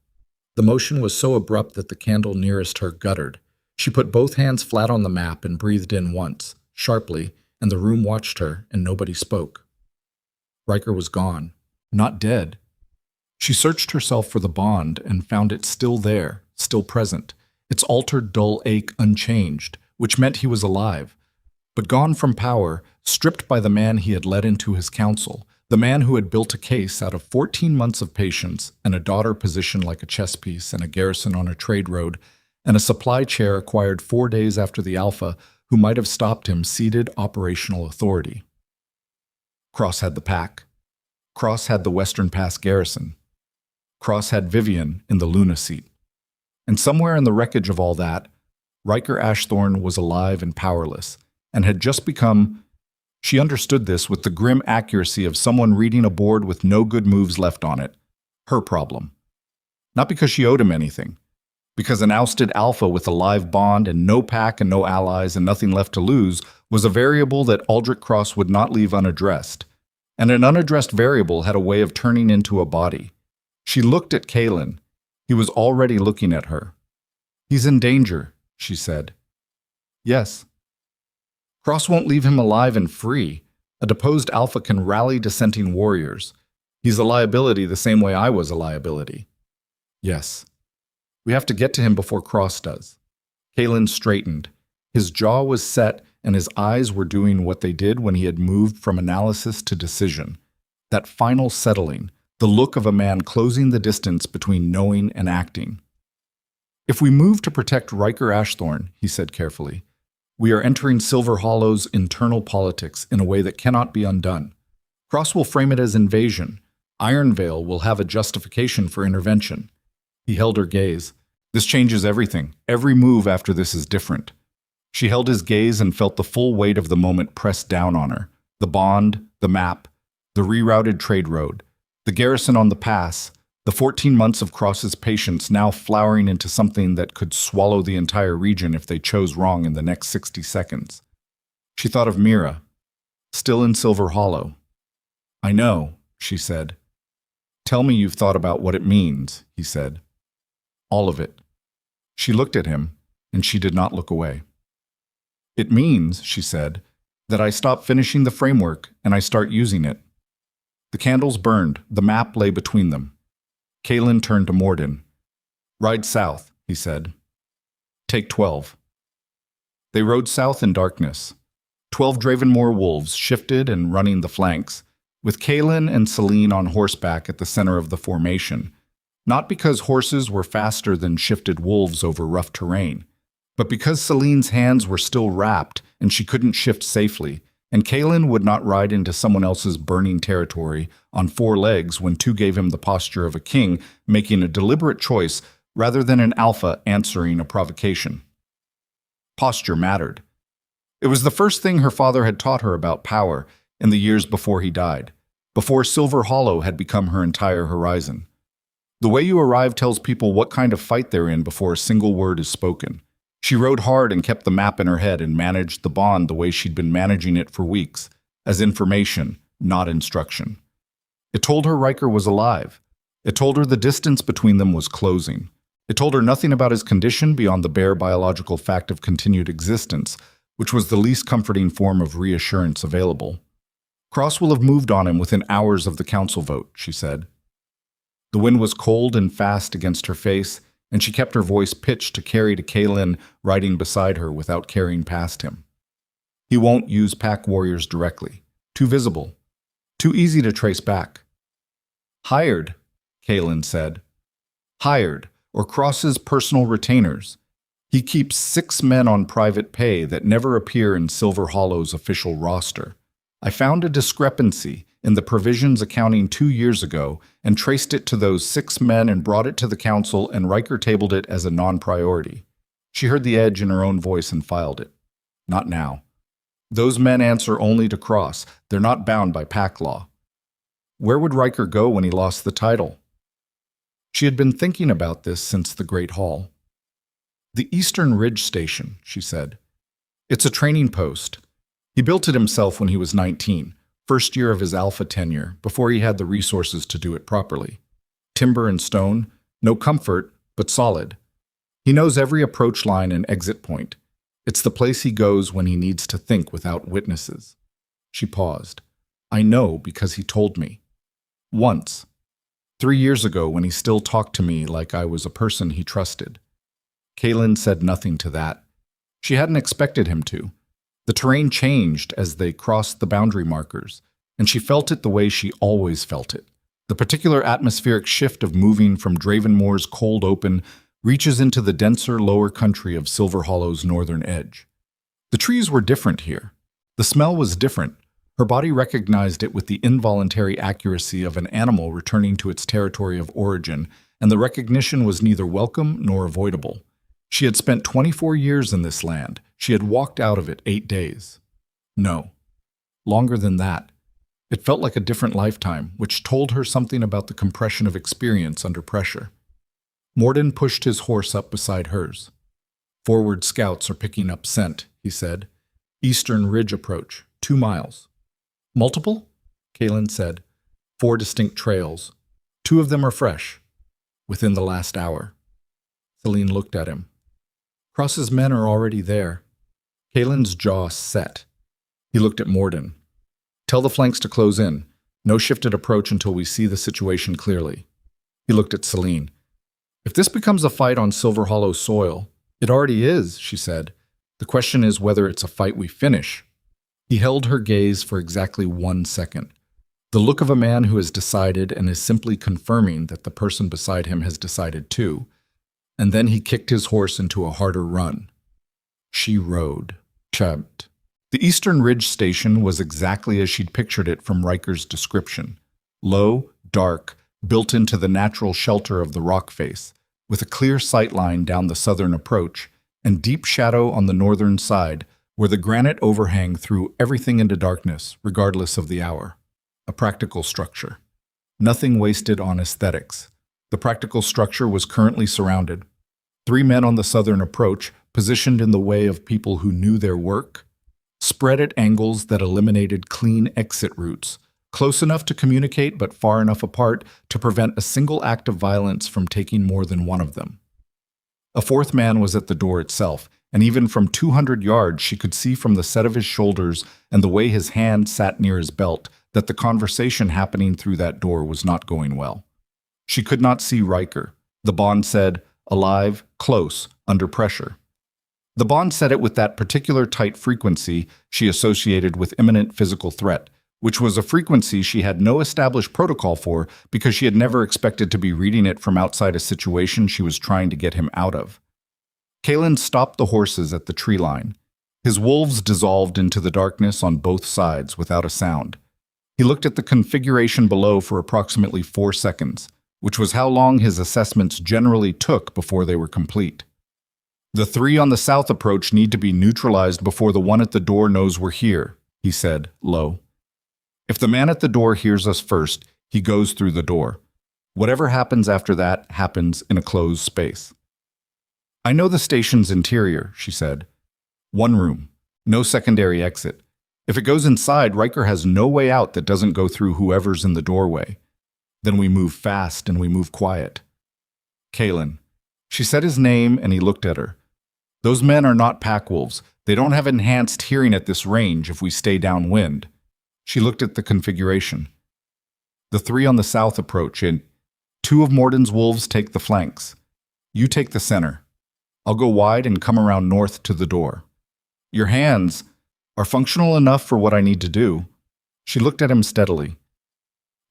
The motion was so abrupt that the candle nearest her guttered. She put both hands flat on the map and breathed in once, sharply, and the room watched her, and nobody spoke. Riker was gone, not dead. She searched herself for the bond and found it still there, still present, its altered dull ache unchanged, which meant he was alive, but gone from power, stripped by the man he had led into his council, the man who had built a case out of 14 months of patience and a daughter positioned like a chess piece and a garrison on a trade road, and a supply chair acquired 4 days after the Alpha, who might have stopped him ceded operational authority. Cross had the pack. Cross had the Western Pass garrison. Cross had Vivian in the Luna seat. And somewhere in the wreckage of all that, Riker Ashthorne was alive and powerless, and had just become. She understood this with the grim accuracy of someone reading a board with no good moves left on it. Her problem. Not because she owed him anything. Because an ousted Alpha with a live bond and no pack and no allies and nothing left to lose was a variable that Aldrich Cross would not leave unaddressed. And an unaddressed variable had a way of turning into a body. She looked at Kalen. He was already looking at her. He's in danger, she said. Yes. Cross won't leave him alive and free. A deposed Alpha can rally dissenting warriors. He's a liability the same way I was a liability. Yes. We have to get to him before Cross does. Kalen straightened. His jaw was set and his eyes were doing what they did when he had moved from analysis to decision. That final settling, the look of a man closing the distance between knowing and acting. If we move to protect Riker Ashthorne, he said carefully, we are entering Silver Hollow's internal politics in a way that cannot be undone. Cross will frame it as invasion. Ironvale will have a justification for intervention. He held her gaze. This changes everything. Every move after this is different. She held his gaze and felt the full weight of the moment pressed down on her. The bond, the map, the rerouted trade road, the garrison on the pass, the 14 months of Cross's patience now flowering into something that could swallow the entire region if they chose wrong in the next 60 seconds. She thought of Mira, still in Silver Hollow. I know, she said. Tell me you've thought about what it means, he said. All of it. She looked at him, and she did not look away. It means, she said, that I stop finishing the framework and I start using it. The candles burned, the map lay between them. Kalen turned to Morden. Ride south, he said. Take 12. They rode south in darkness. 12 Dravenmore wolves shifted and running the flanks, with Kalen and Selene on horseback at the center of the formation, not because horses were faster than shifted wolves over rough terrain, but because Selene's hands were still wrapped and she couldn't shift safely, and Kalen would not ride into someone else's burning territory on 4 legs when 2 gave him the posture of a king, making a deliberate choice rather than an Alpha answering a provocation. Posture mattered. It was the first thing her father had taught her about power in the years before he died, before Silver Hollow had become her entire horizon. The way you arrive tells people what kind of fight they're in before a single word is spoken. She rode hard and kept the map in her head and managed the bond the way she'd been managing it for weeks, as information, not instruction. It told her Riker was alive. It told her the distance between them was closing. It told her nothing about his condition beyond the bare biological fact of continued existence, which was the least comforting form of reassurance available. Cross will have moved on him within hours of the council vote, she said. The wind was cold and fast against her face, and she kept her voice pitched to carry to Kalen riding beside her without carrying past him. He won't use pack warriors directly. Too visible. Too easy to trace back. Hired, Kalen said. Hired, or Cross's personal retainers. He keeps 6 men on private pay that never appear in Silver Hollow's official roster. I found a discrepancy in the provisions accounting 2 years ago and traced it to those 6 men and brought it to the council, and Riker tabled it as a non-priority. She heard the edge in her own voice and filed it. Not now. Those men answer only to Cross. They're not bound by pack law. Where would Riker go when he lost the title? She had been thinking about this since the Great Hall. The Eastern Ridge Station, she said. It's a training post. He built it himself when he was 19, first year of his Alpha tenure, before he had the resources to do it properly. Timber and stone, no comfort, but solid. He knows every approach line and exit point. It's the place he goes when he needs to think without witnesses. She paused. I know because he told me. Once. 3 years ago when he still talked to me like I was a person he trusted. Kaylin said nothing to that. She hadn't expected him to. The terrain changed as they crossed the boundary markers, and she felt it the way she always felt it. The particular atmospheric shift of moving from Dravenmoor's cold open reaches into the denser lower country of Silver Hollow's northern edge. The trees were different here. The smell was different. Her body recognized it with the involuntary accuracy of an animal returning to its territory of origin, and the recognition was neither welcome nor avoidable. She had spent 24 years in this land. She had walked out of it 8 days. No, longer than that. It felt like a different lifetime, which told her something about the compression of experience under pressure. Morden pushed his horse up beside hers. Forward scouts are picking up scent, he said. Eastern Ridge approach, 2 miles. Multiple? Kaylin said. 4 distinct trails. 2 of them are fresh. Within the last hour. Selene looked at him. Cross's men are already there. Kaylin's jaw set. He looked at Morden. Tell the flanks to close in. No shifted approach until we see the situation clearly. He looked at Selene. If this becomes a fight on Silver Hollow soil, it already is, she said. The question is whether it's a fight we finish. He held her gaze for exactly 1 second. The look of a man who has decided and is simply confirming that the person beside him has decided too. And then he kicked his horse into a harder run. She rode, chubbed. The Eastern Ridge Station was exactly as she'd pictured it from Riker's description. Low, dark, built into the natural shelter of the rock face, with a clear sight line down the southern approach, and deep shadow on the northern side, where the granite overhang threw everything into darkness, regardless of the hour. A practical structure. Nothing wasted on aesthetics. The practical structure was currently surrounded. 3 men on the southern approach, positioned in the way of people who knew their work, spread at angles that eliminated clean exit routes, close enough to communicate but far enough apart to prevent a single act of violence from taking more than one of them. A 4th man was at the door itself, and even from 200 yards she could see from the set of his shoulders and the way his hand sat near his belt that the conversation happening through that door was not going well. She could not see Riker. The Bond said, alive, close, under pressure. The Bond said it with that particular tight frequency she associated with imminent physical threat, which was a frequency she had no established protocol for because she had never expected to be reading it from outside a situation she was trying to get him out of. Kaylin stopped the horses at the tree line. His wolves dissolved into the darkness on both sides without a sound. He looked at the configuration below for approximately 4 seconds, which was how long his assessments generally took before they were complete. The 3 on the south approach need to be neutralized before the one at the door knows we're here, he said, low. If the man at the door hears us first, he goes through the door. Whatever happens after that happens in a closed space. I know the station's interior, she said. 1 room, no secondary exit. If it goes inside, Riker has no way out that doesn't go through whoever's in the doorway. Then we move fast and we move quiet. Kaylin. She said his name and he looked at her. Those men are not pack wolves. They don't have enhanced hearing at this range if we stay downwind. She looked at the configuration. The 3 on the south approach in. 2 of Morden's wolves take the flanks. You take the center. I'll go wide and come around north to the door. Your hands are functional enough for what I need to do. She looked at him steadily.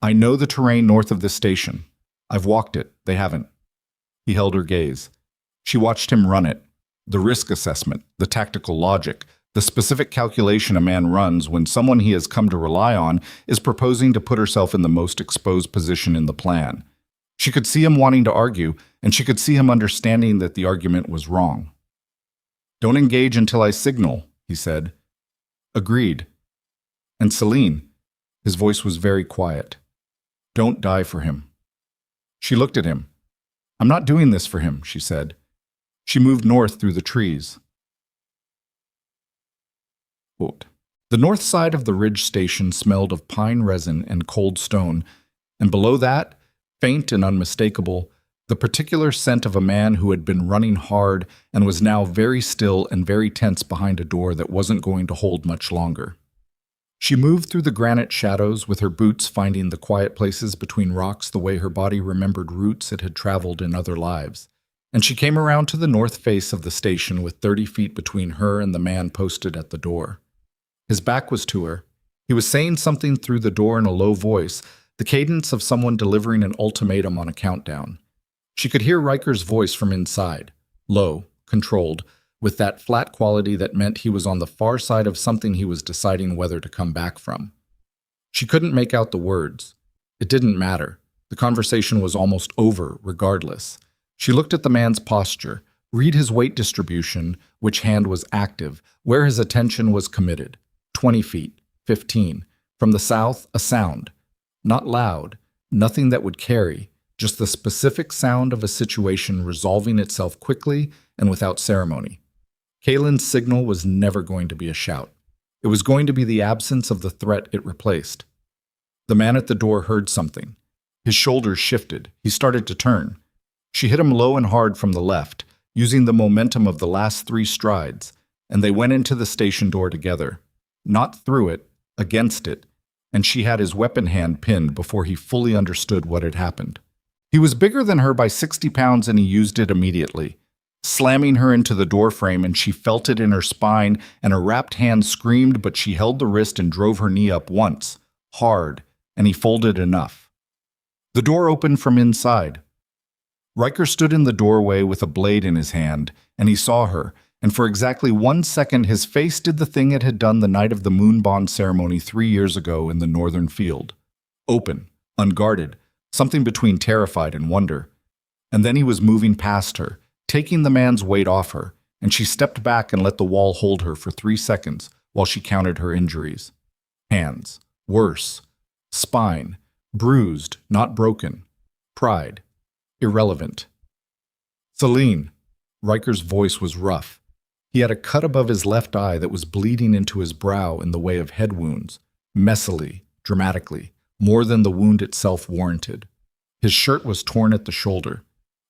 I know the terrain north of this station. I've walked it. They haven't. He held her gaze. She watched him run it. The risk assessment, the tactical logic, the specific calculation a man runs when someone he has come to rely on is proposing to put herself in the most exposed position in the plan. She could see him wanting to argue, and she could see him understanding that the argument was wrong. "Don't engage until I signal," he said. "Agreed." "And Selene," his voice was very quiet, "don't die for him." She looked at him. "I'm not doing this for him," she said. She moved north through the trees. Quote, "The north side of the ridge station smelled of pine resin and cold stone, and below that, faint and unmistakable, the particular scent of a man who had been running hard and was now very still and very tense behind a door that wasn't going to hold much longer." She moved through the granite shadows with her boots finding the quiet places between rocks the way her body remembered routes it had traveled in other lives. And she came around to the north face of the station with 30 feet between her and the man posted at the door. His back was to her. He was saying something through the door in a low voice, the cadence of someone delivering an ultimatum on a countdown. She could hear Riker's voice from inside, low, controlled, with that flat quality that meant he was on the far side of something he was deciding whether to come back from. She couldn't make out the words. It didn't matter. The conversation was almost over, regardless. She looked at the man's posture, read his weight distribution, which hand was active, where his attention was committed. 20 feet, 15. From the south, a sound. Not loud, nothing that would carry, just the specific sound of a situation resolving itself quickly and without ceremony. Kaylin's signal was never going to be a shout. It was going to be the absence of the threat it replaced. The man at the door heard something. His shoulders shifted. He started to turn. She hit him low and hard from the left, using the momentum of the last 3 strides, and they went into the station door together. Not through it, against it, and she had his weapon hand pinned before he fully understood what had happened. He was bigger than her by 60 pounds and he used it immediately, slamming her into the doorframe, and she felt it in her spine, and her wrapped hand screamed, but she held the wrist and drove her knee up once, hard, and he folded enough. The door opened from inside. Riker stood in the doorway with a blade in his hand, and he saw her, and for exactly 1 second his face did the thing it had done the night of the moon bond ceremony 3 years ago in the northern field. Open, unguarded, something between terrified and wonder. And then he was moving past her, taking the man's weight off her, and she stepped back and let the wall hold her for 3 seconds while she counted her injuries. Hands, worse. Spine, bruised, not broken. Pride, irrelevant. "Selene." Riker's voice was rough. He had a cut above his left eye that was bleeding into his brow in the way of head wounds, messily, dramatically, more than the wound itself warranted. His shirt was torn at the shoulder.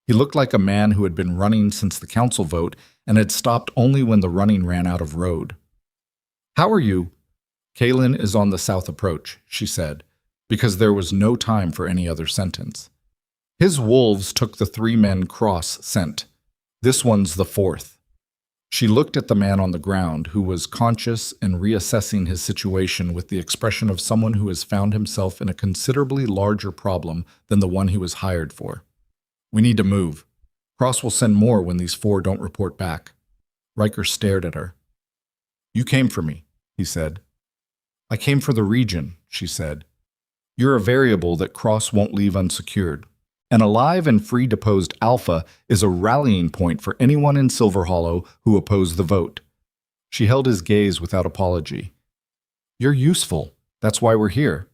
He looked like a man who had been running since the council vote and had stopped only when the running ran out of road. "How are you?" "Kaylin is on the south approach," she said, because there was no time for any other sentence. His wolves took the 3 men cross scent. This one's the 4th. She looked at the man on the ground, who was conscious and reassessing his situation with the expression of someone who has found himself in a considerably larger problem than the one he was hired for. "We need to move. Cross will send more when these 4 don't report back." Riker stared at her. "You came for me," he said. "I came for the region," she said. "You're a variable that Cross won't leave unsecured. An alive and free deposed Alpha is a rallying point for anyone in Silver Hollow who oppose the vote." She held his gaze without apology. "You're useful. That's why we're here."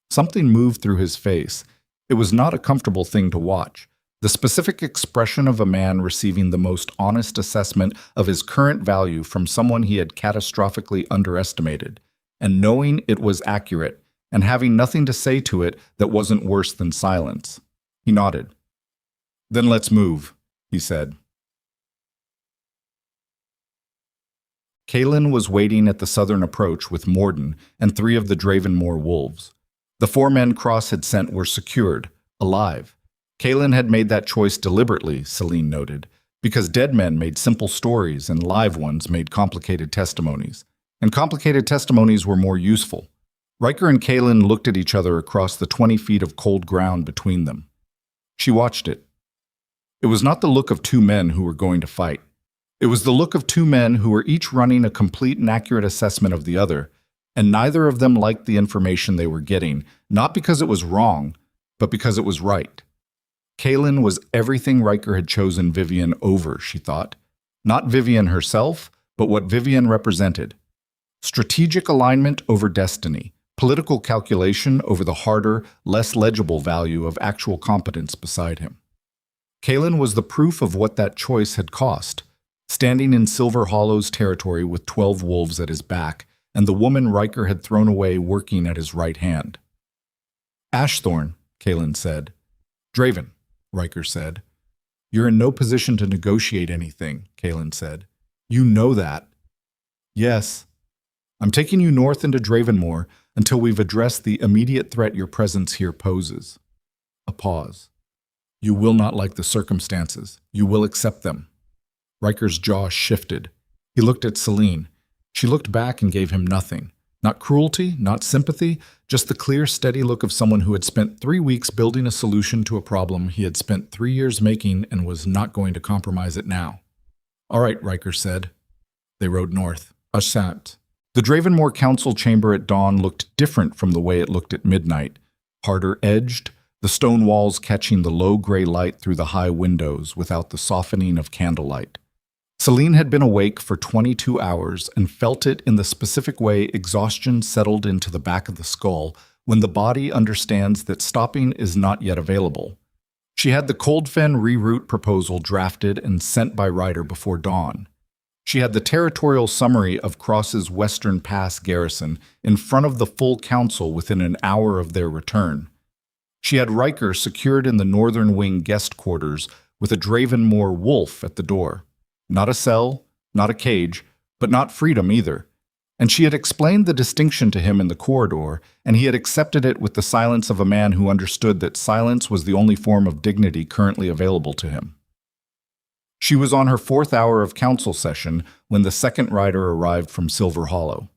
Something moved through his face. It was not a comfortable thing to watch. The specific expression of a man receiving the most honest assessment of his current value from someone he had catastrophically underestimated, and knowing it was accurate, and having nothing to say to it that wasn't worse than silence. He nodded. "Then let's move," he said. Kaylin was waiting at the southern approach with Morden and 3 of the Dravenmore wolves. The 4 men Cross had sent were secured, alive. Kaylin had made that choice deliberately, Selene noted, because dead men made simple stories and live ones made complicated testimonies. And complicated testimonies were more useful. Riker and Kaylin looked at each other across the 20 feet of cold ground between them. She watched it. It was not the look of 2 men who were going to fight. It was the look of two men who were each running a complete and accurate assessment of the other, and neither of them liked the information they were getting, not because it was wrong, but because it was right. Kaylin was everything Riker had chosen Vivian over, she thought. Not Vivian herself, but what Vivian represented. Strategic alignment over destiny, political calculation over the harder, less legible value of actual competence beside him. Kaylin was the proof of what that choice had cost, standing in Silver Hollow's territory with 12 wolves at his back, and the woman Riker had thrown away working at his right hand. Ashthorn, Kaylin said. Draven, Riker said. You're in no position to negotiate anything, Kaylin said. You know that. Yes. I'm taking you north into Dravenmoor until we've addressed the immediate threat your presence here poses. A pause. You will not like the circumstances. You will accept them. Riker's jaw shifted. He looked at Selene. She looked back and gave him nothing. Not cruelty, not sympathy, just the clear, steady look of someone who had spent 3 weeks building a solution to a problem he had spent 3 years making and was not going to compromise it now. All right, Riker said. They rode north. Ashat. The Dravenmoor Council chamber at dawn looked different from the way it looked at midnight. Harder edged, the stone walls catching the low gray light through the high windows without the softening of candlelight. Selene had been awake for 22 hours and felt it in the specific way exhaustion settled into the back of the skull when the body understands that stopping is not yet available. She had the Coldfen reroute proposal drafted and sent by Ryder before dawn. She had the territorial summary of Cross's Western Pass garrison in front of the full council within an hour of their return. She had Riker secured in the Northern Wing guest quarters with a Dravenmoor wolf at the door. Not a cell, not a cage, but not freedom either. And she had explained the distinction to him in the corridor, and he had accepted it with the silence of a man who understood that silence was the only form of dignity currently available to him. She was on her 4th hour of council session when the second rider arrived from Silver Hollow.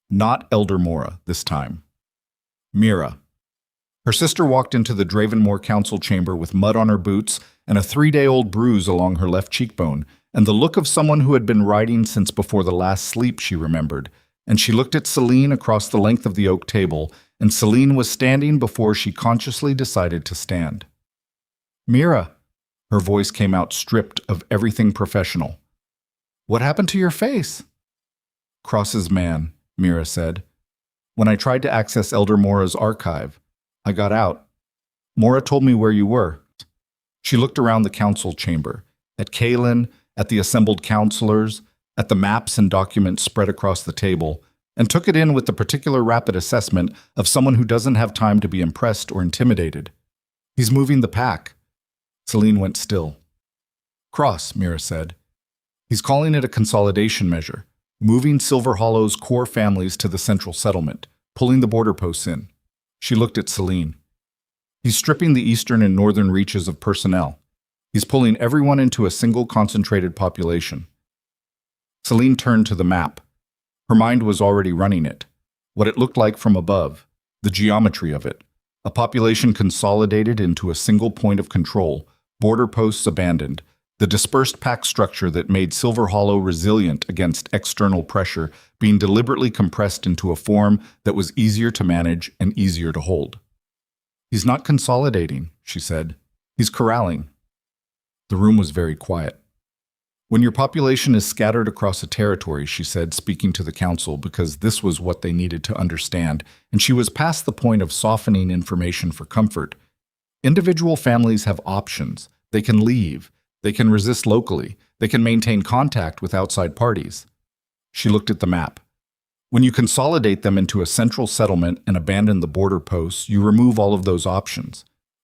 Not Elder Mora this time. Mira. Her sister walked into the Dravenmoor Council chamber with mud on her boots and a 3-day-old bruise along her left cheekbone, and the look of someone who had been riding since before the last sleep she remembered, and she looked at Selene across the length of the oak table, and Selene was standing before she consciously decided to stand. Mira. Her voice came out stripped of everything professional. What happened to your face? Cross's man, Mira said. When I tried to access Elder Mora's archive, I got out. Mora told me where you were. She looked around the council chamber, at Kaylin, at the assembled counselors, at the maps and documents spread across the table, and took it in with the particular rapid assessment of someone who doesn't have time to be impressed or intimidated. He's moving the pack. Selene went still. Cross, Mira said. He's calling it a consolidation measure, moving Silver Hollow's core families to the central settlement, pulling the border posts in. She looked at Selene. He's stripping the eastern and northern reaches of personnel. He's pulling everyone into a single concentrated population. Selene turned to the map. Her mind was already running it. What it looked like from above, the geometry of it. A population consolidated into a single point of control, border posts abandoned, the dispersed pack structure that made Silver Hollow resilient against external pressure being deliberately compressed into a form that was easier to manage and easier to hold. He's not consolidating, she said. He's corralling. The room was very quiet. When your population is scattered across a territory, she said, speaking to the council, because this was what they needed to understand, and she was past the point of softening information for comfort. Individual families have options. They can leave. They can resist locally. They can maintain contact with outside parties. She looked at the map. When you consolidate them into a central settlement and abandon the border posts, you remove all of those options.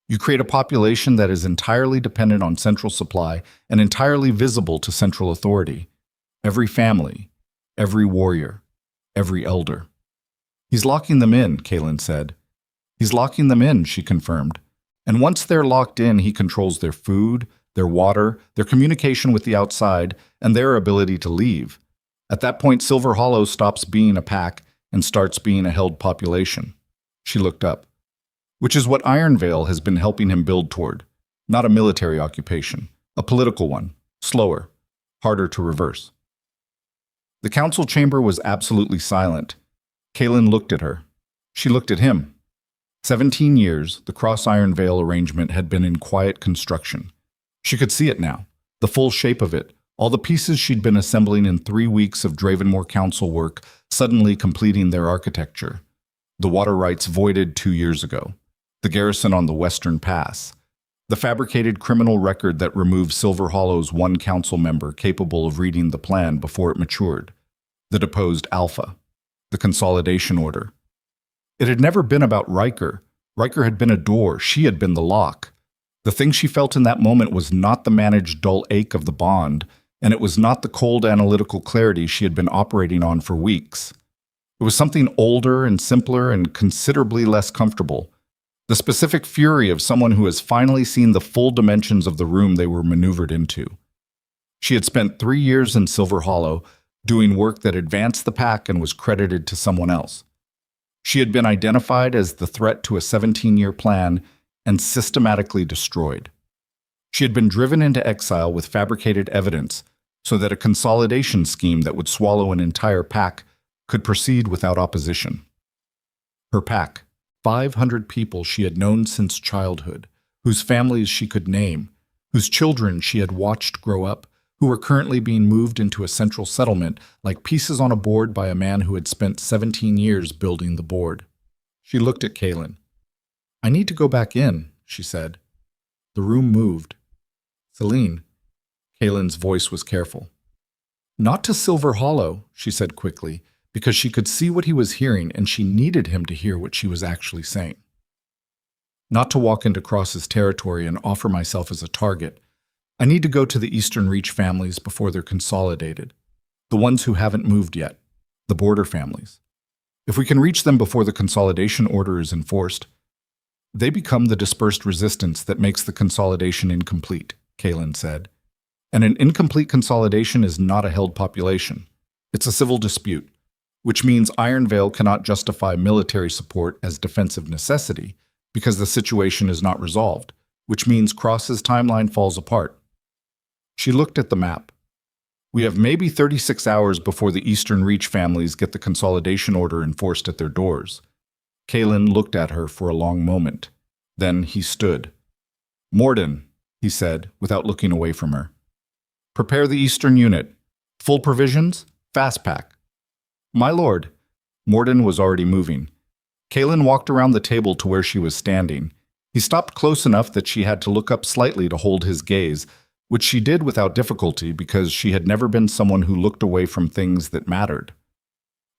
You create a population that is entirely dependent on central supply and entirely visible to central authority. Every family, every warrior, every elder. He's locking them in, Kaylin said. He's locking them in, she confirmed. And once they're locked in, he controls their food, their water, their communication with the outside, and their ability to leave. At that point, Silver Hollow stops being a pack and starts being a held population. She looked up. Which is what Ironvale has been helping him build toward. Not a military occupation, a political one, slower, harder to reverse. The council chamber was absolutely silent. Kaelin looked at her. She looked at him. 17 years, the cross-iron veil arrangement had been in quiet construction. She could see it now, the full shape of it, all the pieces she'd been assembling in 3 weeks of Dravenmore council work, suddenly completing their architecture. The water rights voided 2 years ago. The garrison on the Western Pass. The fabricated criminal record that removed Silver Hollow's one council member capable of reading the plan before it matured. The deposed Alpha. The consolidation order. It had never been about Riker. Riker had been a door, she had been the lock. The thing she felt in that moment was not the managed dull ache of the bond, and it was not the cold analytical clarity she had been operating on for weeks. It was something older and simpler and considerably less comfortable. The specific fury of someone who has finally seen the full dimensions of the room they were maneuvered into. She had spent 3 years in Silver Hollow, doing work that advanced the pack and was credited to someone else. She had been identified as the threat to a 17-year plan and systematically destroyed. She had been driven into exile with fabricated evidence so that a consolidation scheme that would swallow an entire pack could proceed without opposition. Her pack, 500 people she had known since childhood, whose families she could name, whose children she had watched grow up, who were currently being moved into a central settlement like pieces on a board by a man who had spent 17 years building the board. She looked at Kaelin. "I need to go back in," she said. The room moved. "Selene." Kaelin's voice was careful. "Not to Silver Hollow," she said quickly, because she could see what he was hearing and she needed him to hear what she was actually saying. "Not to walk into Cross's territory and offer myself as a target. I need to go to the Eastern Reach families before they're consolidated. The ones who haven't moved yet. The border families. If we can reach them before the consolidation order is enforced, they become the dispersed resistance that makes the consolidation incomplete," Kaelin said. "And an incomplete consolidation is not a held population. It's a civil dispute, which means Iron Veil cannot justify military support as defensive necessity because the situation is not resolved, which means Cross's timeline falls apart." She looked at the map. "We have maybe 36 hours before the Eastern Reach families get the consolidation order enforced at their doors." Kaelin looked at her for a long moment. Then he stood. "Morden," he said, without looking away from her. "Prepare the Eastern unit. Full provisions? Fast pack." "My lord." Morden was already moving. Kaelin walked around the table to where she was standing. He stopped close enough that she had to look up slightly to hold his gaze, which she did without difficulty because she had never been someone who looked away from things that mattered.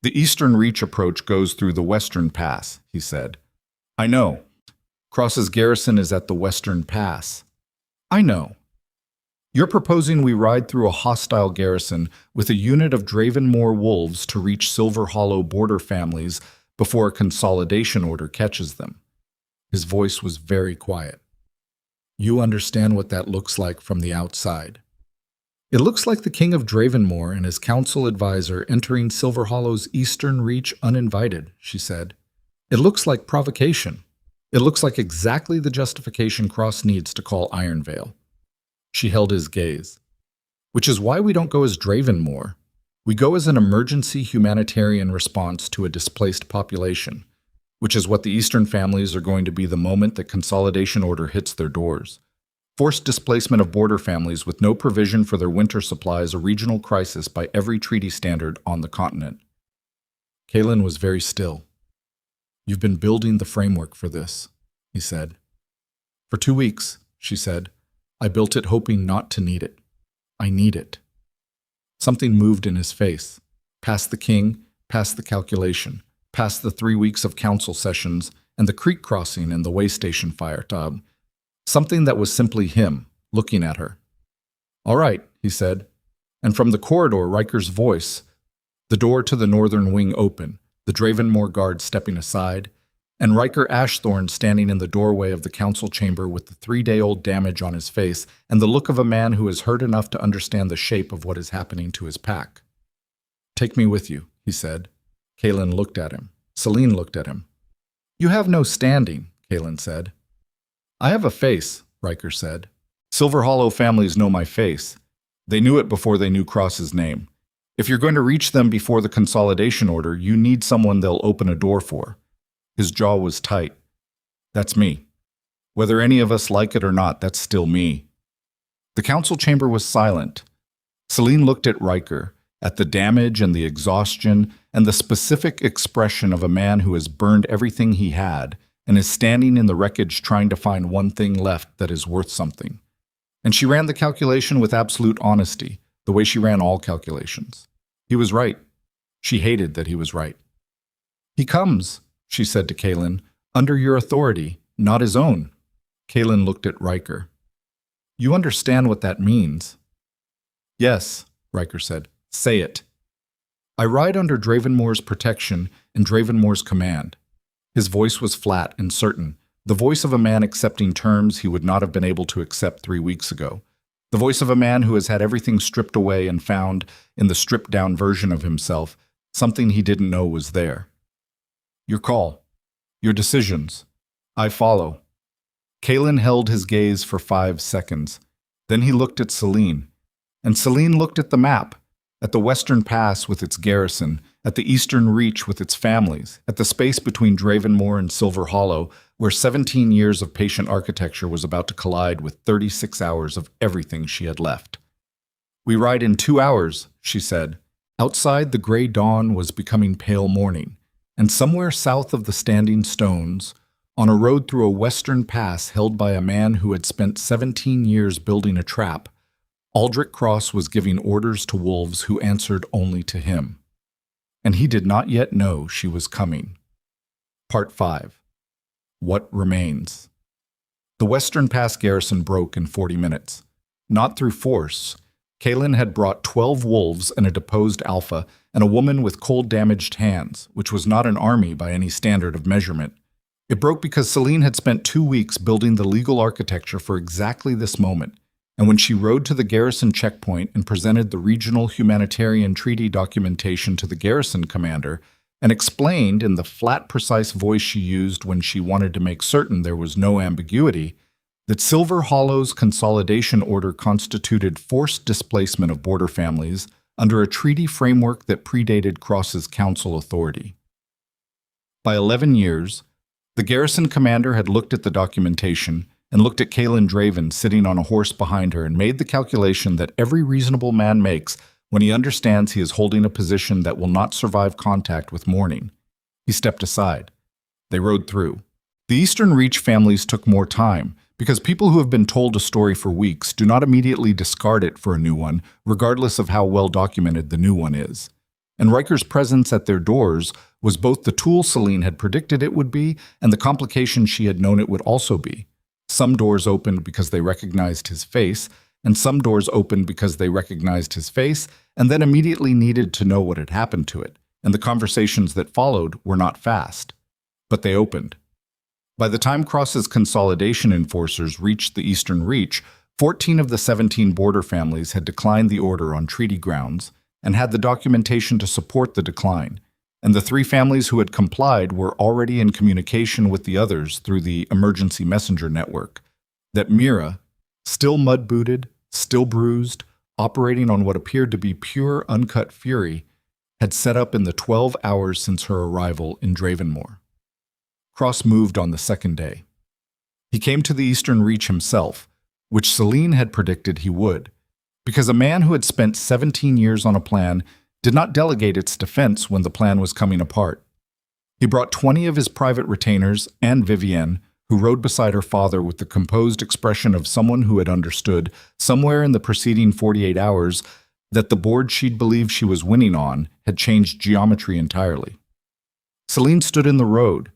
"The Eastern Reach approach goes through the Western Pass," he said. "I know. Cross's garrison is at the Western Pass." "I know. You're proposing we ride through a hostile garrison with a unit of Dravenmore wolves to reach Silver Hollow border families before a consolidation order catches them." His voice was very quiet. "You understand what that looks like from the outside. It looks like the King of Dravenmore and his council advisor entering Silver Hollow's Eastern Reach uninvited," she said. "It looks like provocation. It looks like exactly the justification Cross needs to call Iron Veil." She held his gaze. "Which is why we don't go as Dravenmore. We go as an emergency humanitarian response to a displaced population, which is what the Eastern families are going to be the moment that consolidation order hits their doors. Forced displacement of border families with no provision for their winter supplies, a regional crisis by every treaty standard on the continent." Kaelin was very still. "You've been building the framework for this," he said. "For 2 weeks," she said. "I built it hoping not to need it. I need it." Something moved in his face, past the king, past the calculation, past the 3 weeks of council sessions and the creek crossing and the way station fire tub. Something that was simply him, looking at her. "All right," he said. And from the corridor, Riker's voice, the door to the northern wing open, the Dravenmore guard stepping aside, and Riker Ashthorne standing in the doorway of the council chamber with the 3-day-old damage on his face and the look of a man who has heard enough to understand the shape of what is happening to his pack. "Take me with you," he said. Kaelin looked at him. Selene looked at him. "You have no standing," Kaelin said. "I have a face," Riker said. "Silver Hollow families know my face. They knew it before they knew Cross's name. If you're going to reach them before the consolidation order, you need someone they'll open a door for. His jaw was tight. That's me. Whether any of us like it or not, that's still me. The council chamber was silent. Selene looked at Riker, at the damage and the exhaustion and the specific expression of a man who has burned everything he had and is standing in the wreckage trying to find one thing left that is worth something. And she ran the calculation with absolute honesty, the way she ran all calculations. He was right. She hated that he was right. He comes, she said to Kaelin, under your authority, not his own. Kaelin looked at Riker. You understand what that means? Yes, Riker said. Say it. I ride under Dravenmore's protection and Dravenmore's command. His voice was flat and certain, the voice of a man accepting terms he would not have been able to accept 3 weeks ago. The voice of a man who has had everything stripped away and found, in the stripped-down version of himself, something he didn't know was there. Your call. Your decisions. I follow. Kaelin held his gaze for 5 seconds. Then he looked at Selene. And Selene looked at the map, at the Western Pass with its garrison, at the Eastern Reach with its families, at the space between Dravenmore and Silver Hollow, where 17 years of patient architecture was about to collide with 36 hours of everything she had left. We ride in 2 hours, she said. Outside, the gray dawn was becoming pale morning, and somewhere south of the Standing Stones, on a road through a Western Pass held by a man who had spent 17 years building a trap, Aldrich Cross was giving orders to wolves who answered only to him. And he did not yet know she was coming. Part 5. What remains? The Western Pass garrison broke in 40 minutes. Not through force. Kaelin had brought 12 wolves and a deposed alpha and a woman with cold-damaged hands, which was not an army by any standard of measurement. It broke because Selene had spent 2 weeks building the legal architecture for exactly this moment, and when she rode to the garrison checkpoint and presented the regional humanitarian treaty documentation to the garrison commander and explained in the flat, precise voice she used when she wanted to make certain there was no ambiguity, that Silver Hollow's consolidation order constituted forced displacement of border families under a treaty framework that predated Cross's council authority. By 11 years, the garrison commander had looked at the documentation and looked at Kaelin Draven sitting on a horse behind her and made the calculation that every reasonable man makes when he understands he is holding a position that will not survive contact with morning. He stepped aside. They rode through. The Eastern Reach families took more time, because people who have been told a story for weeks do not immediately discard it for a new one, regardless of how well documented the new one is. And Riker's presence at their doors was both the tool Selene had predicted it would be and the complication she had known it would also be. Some doors opened because they recognized his face, and some doors opened because they recognized his face and then immediately needed to know what had happened to it, and the conversations that followed were not fast. But they opened. By the time Cross's consolidation enforcers reached the Eastern Reach, 14 of the 17 border families had declined the order on treaty grounds and had the documentation to support the decline, and the 3 families who had complied were already in communication with the others through the emergency messenger network. That Mira, still mud-booted, still bruised, operating on what appeared to be pure uncut fury, had set up in the 12 hours since her arrival in Dravenmore. Cross moved on the second day. He came to the Eastern Reach himself, which Selene had predicted he would, because a man who had spent 17 years on a plan did not delegate its defense when the plan was coming apart. He brought 20 of his private retainers and Vivienne, who rode beside her father with the composed expression of someone who had understood, somewhere in the preceding 48 hours, that the board she'd believed she was winning on had changed geometry entirely. Selene stood in the road.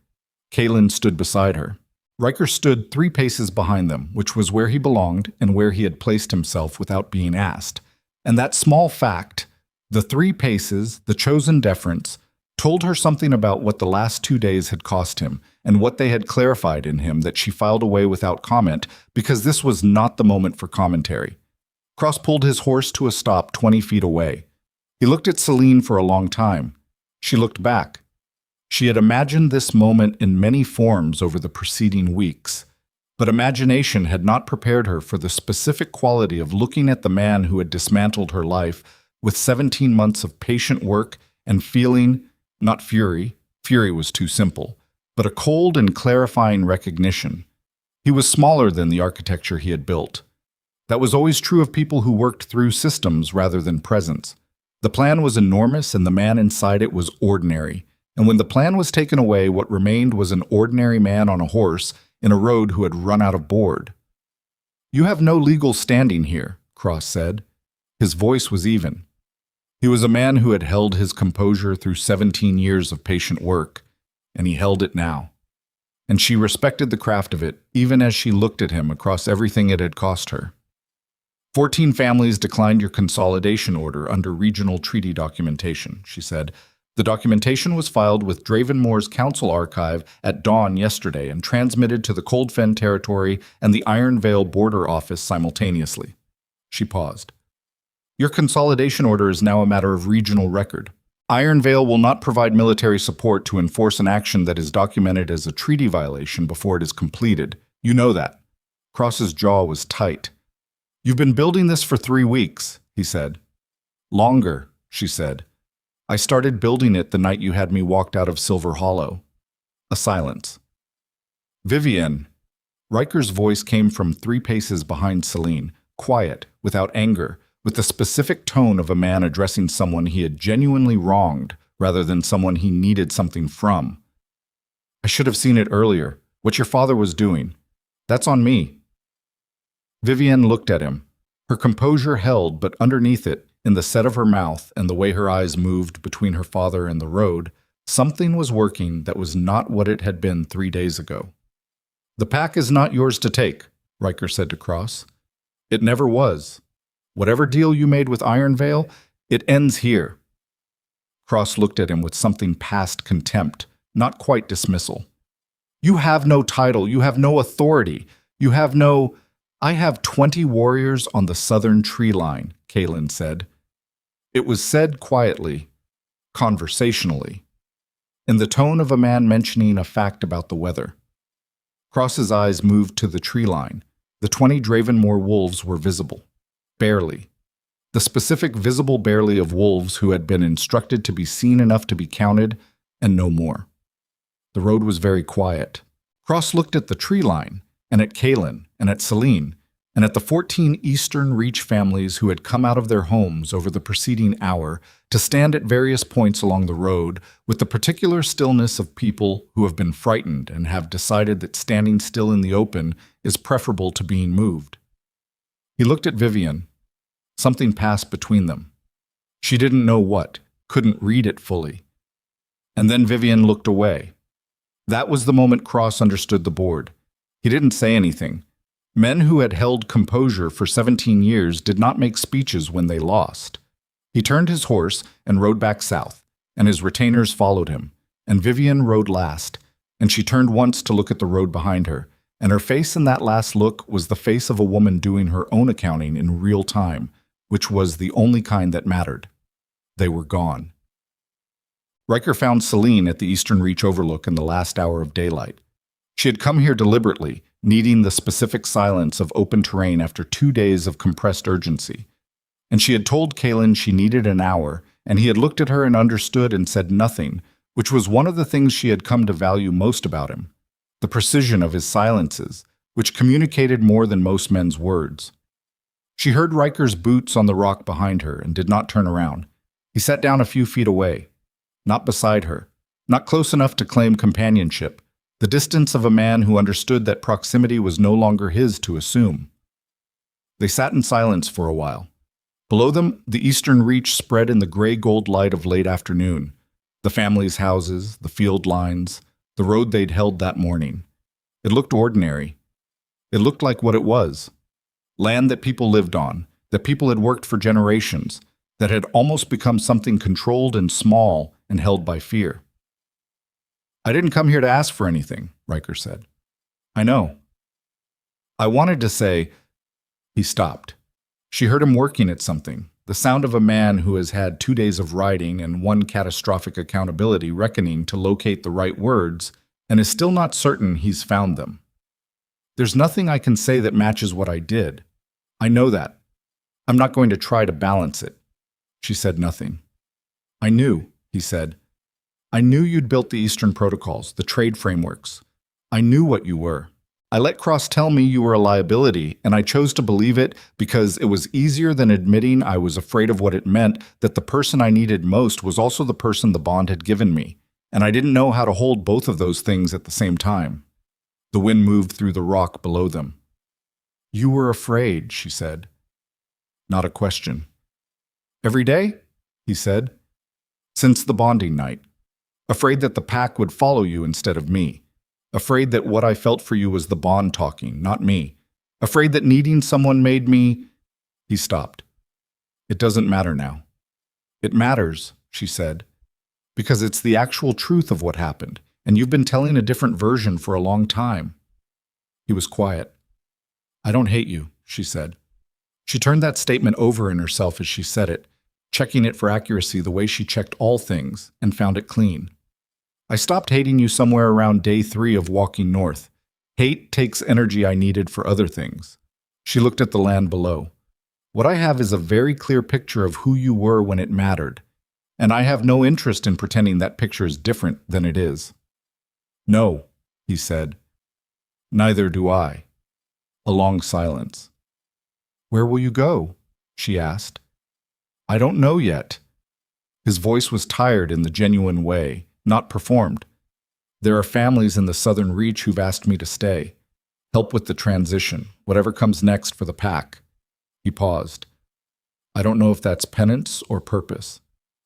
Kaelin stood beside her. Riker stood 3 paces behind them, which was where he belonged and where he had placed himself without being asked. And that small fact, the 3 paces, the chosen deference, told her something about what the last 2 days had cost him and what they had clarified in him that she filed away without comment because this was not the moment for commentary. Cross pulled his horse to a stop 20 feet away. He looked at Selene for a long time. She looked back. She had imagined this moment in many forms over the preceding weeks. But imagination had not prepared her for the specific quality of looking at the man who had dismantled her life with 17 months of patient work and feeling, not fury, fury was too simple, but a cold and clarifying recognition. He was smaller than the architecture he had built. That was always true of people who worked through systems rather than presence. The plan was enormous and the man inside it was ordinary. And when the plan was taken away, what remained was an ordinary man on a horse in a road who had run out of board. "You have no legal standing here," Cross said. His voice was even. He was a man who had held his composure through 17 years of patient work, and he held it now. And she respected the craft of it, even as she looked at him across everything it had cost her. 14 families declined your consolidation order under regional treaty documentation, she said. The documentation was filed with Dravenmoor's council archive at dawn yesterday and transmitted to the Cold Fen territory and the Iron Vale border office simultaneously. She paused. Your consolidation order is now a matter of regional record. Iron Vale will not provide military support to enforce an action that is documented as a treaty violation before it is completed. You know that. Cross's jaw was tight. You've been building this for 3 weeks, he said. Longer, she said. I started building it the night you had me walked out of Silver Hollow. A silence. Vivienne. Riker's voice came from 3 paces behind Selene, quiet, without anger, with the specific tone of a man addressing someone he had genuinely wronged rather than someone he needed something from. I should have seen it earlier. What your father was doing. That's on me. Vivienne looked at him. Her composure held, but underneath it, in the set of her mouth and the way her eyes moved between her father and the road, something was working that was not what it had been 3 days ago. The pack is not yours to take, Riker said to Cross. It never was. Whatever deal you made with Iron Vale, it ends here. Cross looked at him with something past contempt, not quite dismissal. You have no title, you have no authority, you have no... I have 20 warriors on the southern tree line, Kaelin said. It was said quietly, conversationally, in the tone of a man mentioning a fact about the weather. Cross's eyes moved to the tree line. The 20 Dravenmoor wolves were visible. Barely. The specific visible barely of wolves who had been instructed to be seen enough to be counted, and no more. The road was very quiet. Cross looked at the tree line, and at Kaelin, and at Selene, and at the 14 Eastern Reach families who had come out of their homes over the preceding hour to stand at various points along the road with the particular stillness of people who have been frightened and have decided that standing still in the open is preferable to being moved. He looked at Vivienne. Something passed between them. She didn't know what, couldn't read it fully. And then Vivienne looked away. That was the moment Cross understood the board. He didn't say anything. Men who had held composure for 17 years did not make speeches when they lost. He turned his horse and rode back south, and his retainers followed him, and Vivienne rode last, and she turned once to look at the road behind her, and her face in that last look was the face of a woman doing her own accounting in real time, which was the only kind that mattered. They were gone. Riker found Selene at the Eastern Reach Overlook in the last hour of daylight. She had come here deliberately, needing the specific silence of open terrain after 2 days of compressed urgency. And she had told Kaelin she needed an hour, and he had looked at her and understood and said nothing, which was one of the things she had come to value most about him. The precision of his silences, which communicated more than most men's words. She heard Riker's boots on the rock behind her and did not turn around. He sat down a few feet away, not beside her, not close enough to claim companionship, the distance of a man who understood that proximity was no longer his to assume. They sat in silence for a while. Below them, the Eastern Reach spread in the gray-gold light of late afternoon. The family's houses, the field lines, the road they'd held that morning. It looked ordinary. It looked like what it was. Land that people lived on, that people had worked for generations, that had almost become something controlled and small and held by fear. I didn't come here to ask for anything, Riker said. I know. I wanted to say... He stopped. She heard him working at something, the sound of a man who has had 2 days of riding and 1 catastrophic accountability reckoning to locate the right words and is still not certain he's found them. There's nothing I can say that matches what I did. I know that. I'm not going to try to balance it." She said nothing. "I knew," he said. "I knew you'd built the Eastern protocols, the trade frameworks. I knew what you were. I let Cross tell me you were a liability, and I chose to believe it because it was easier than admitting I was afraid of what it meant that the person I needed most was also the person the bond had given me, and I didn't know how to hold both of those things at the same time." The wind moved through the rock below them. "You were afraid," she said. Not a question. "Every day?" he said. "Since the bonding night. Afraid that the pack would follow you instead of me. Afraid that what I felt for you was the bond talking, not me. Afraid that needing someone made me—" He stopped. "It doesn't matter now." "It matters," she said, "because it's the actual truth of what happened, and you've been telling a different version for a long time." He was quiet. "I don't hate you," she said. She turned that statement over in herself as she said it, checking it for accuracy the way she checked all things, and found it clean. "I stopped hating you somewhere around day 3 of walking north. Hate takes energy I needed for other things." She looked at the land below. "What I have is a very clear picture of who you were when it mattered, and I have no interest in pretending that picture is different than it is." "No," he said. "Neither do I." A long silence. "Where will you go?" she asked. "I don't know yet." His voice was tired in the genuine way, not performed. "There are families in the southern reach who've asked me to stay. Help with the transition, whatever comes next for the pack." He paused. "I don't know if that's penance or purpose.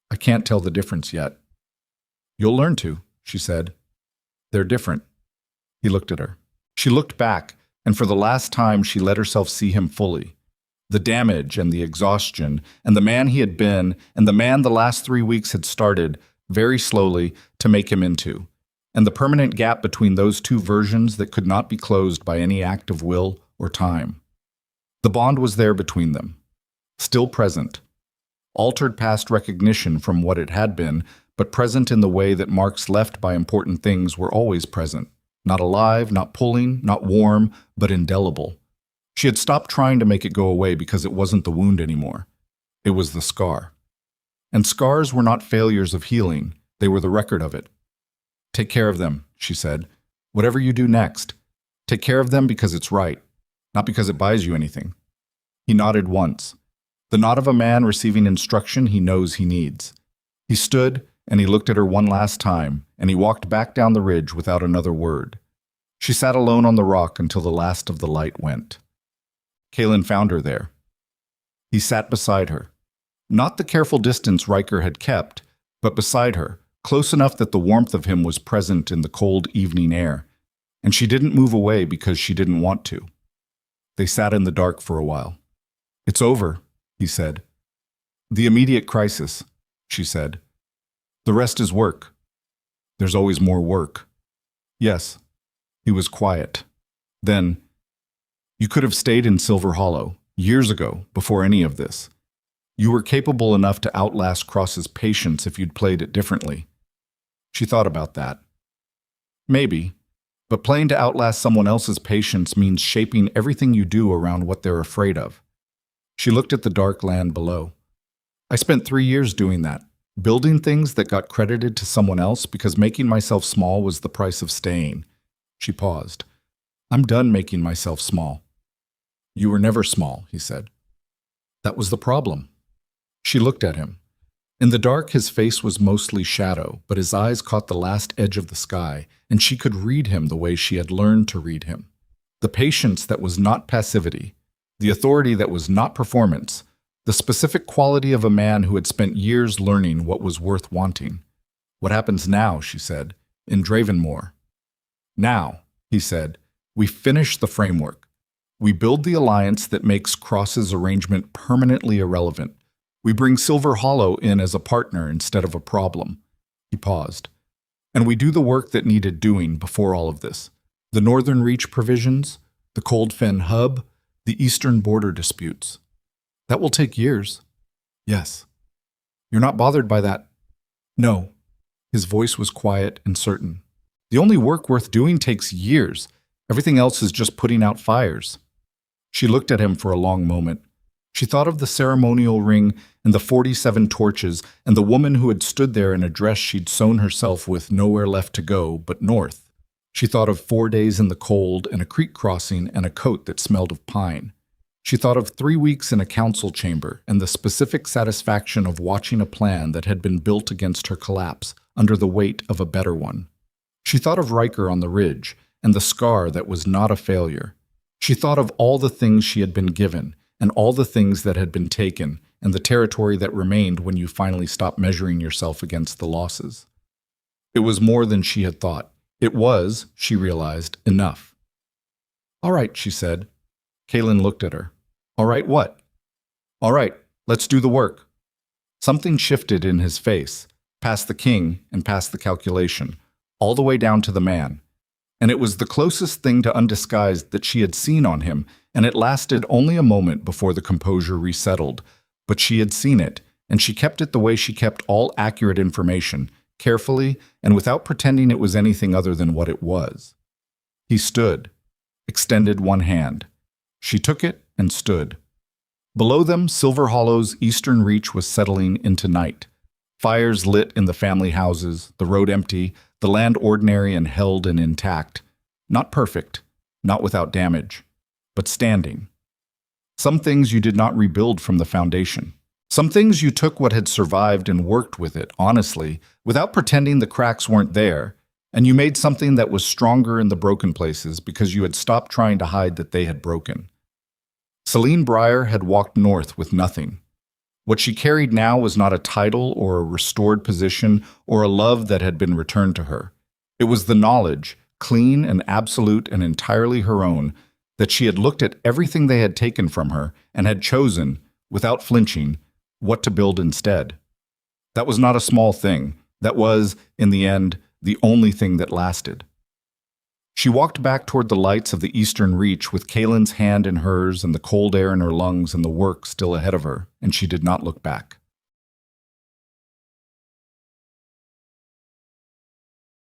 I can't tell the difference yet." "You'll learn to," she said. "They're different." He looked at her. She looked back, and for the last time she let herself see him fully. The damage and the exhaustion, and the man he had been, and the man the last 3 weeks had started, very slowly, to make him into, and the permanent gap between those two versions that could not be closed by any act of will or time. The bond was there between them, still present, altered past recognition from what it had been, but present in the way that marks left by important things were always present, not alive, not pulling, not warm, but indelible. She had stopped trying to make it go away because it wasn't the wound anymore. It was the scar. And scars were not failures of healing, they were the record of it. "Take care of them," she said. "Whatever you do next, take care of them because it's right, not because it buys you anything." He nodded once, the nod of a man receiving instruction he knows he needs. He stood, and he looked at her one last time, and he walked back down the ridge without another word. She sat alone on the rock until the last of the light went. Kalen found her there. He sat beside her. Not the careful distance Riker had kept, but beside her, close enough that the warmth of him was present in the cold evening air, and she didn't move away because she didn't want to. They sat in the dark for a while. "It's over," he said. "The immediate crisis," she said. "The rest is work. There's always more work." "Yes." He was quiet. Then, "You could have stayed in Silver Hollow, years ago, before any of this. You were capable enough to outlast Cross's patience if you'd played it differently." She thought about that. Maybe, but playing to outlast someone else's patience means shaping everything you do around what they're afraid of. She looked at the dark land below. "I spent 3 years doing that, building things that got credited to someone else because making myself small was the price of staying." She paused. "I'm done making myself small." "You were never small," he said. "That was the problem." She looked at him. In the dark, his face was mostly shadow, but his eyes caught the last edge of the sky, and she could read him the way she had learned to read him. The patience that was not passivity, the authority that was not performance, the specific quality of a man who had spent years learning what was worth wanting. "What happens now?" she said, "in Dravenmore?" "Now," he said, "we finish the framework. We build the alliance that makes Cross's arrangement permanently irrelevant. We bring Silver Hollow in as a partner instead of a problem." He paused. "And we do the work that needed doing before all of this. The Northern Reach provisions, the Cold Fen hub, the Eastern border disputes. That will take years." "Yes." "You're not bothered by that?" "No." His voice was quiet and certain. "The only work worth doing takes years. Everything else is just putting out fires. She looked at him for a long moment. She thought of the ceremonial ring and the 47 torches and the woman who had stood there in a dress she'd sewn herself with nowhere left to go but north. She thought of 4 days in the cold and a creek crossing and a coat that smelled of pine. She thought of 3 weeks in a council chamber and the specific satisfaction of watching a plan that had been built against her collapse under the weight of a better one. She thought of Riker on the ridge and the scar that was not a failure. She thought of all the things she had been given and all the things that had been taken and the territory that remained when you finally stopped measuring yourself against the losses. It was more than she had thought. It was, she realized, enough. "All right," she said. Kaelin looked at her. "All right, what?" "All right, let's do the work." Something shifted in his face, past the king and past the calculation, all the way down to the man. And it was the closest thing to undisguised that she had seen on him, and it lasted only a moment before the composure resettled. But she had seen it, and she kept it the way she kept all accurate information, carefully and without pretending it was anything other than what it was. He stood, extended one hand. She took it and stood. Below them, Silver Hollow's eastern reach was settling into night. Fires lit in the family houses, the road empty, the land ordinary and held and intact. Not perfect, not without damage, but standing. Some things you did not rebuild from the foundation. Some things you took what had survived and worked with it, honestly, without pretending the cracks weren't there, and you made something that was stronger in the broken places because you had stopped trying to hide that they had broken. Selene Breyer had walked north with nothing. What she carried now was not a title or a restored position or a love that had been returned to her. It was the knowledge, clean and absolute and entirely her own, that she had looked at everything they had taken from her and had chosen, without flinching, what to build instead. That was not a small thing. That was, in the end, the only thing that lasted. She walked back toward the lights of the eastern reach with Kaelin's hand in hers and the cold air in her lungs and the work still ahead of her, and she did not look back.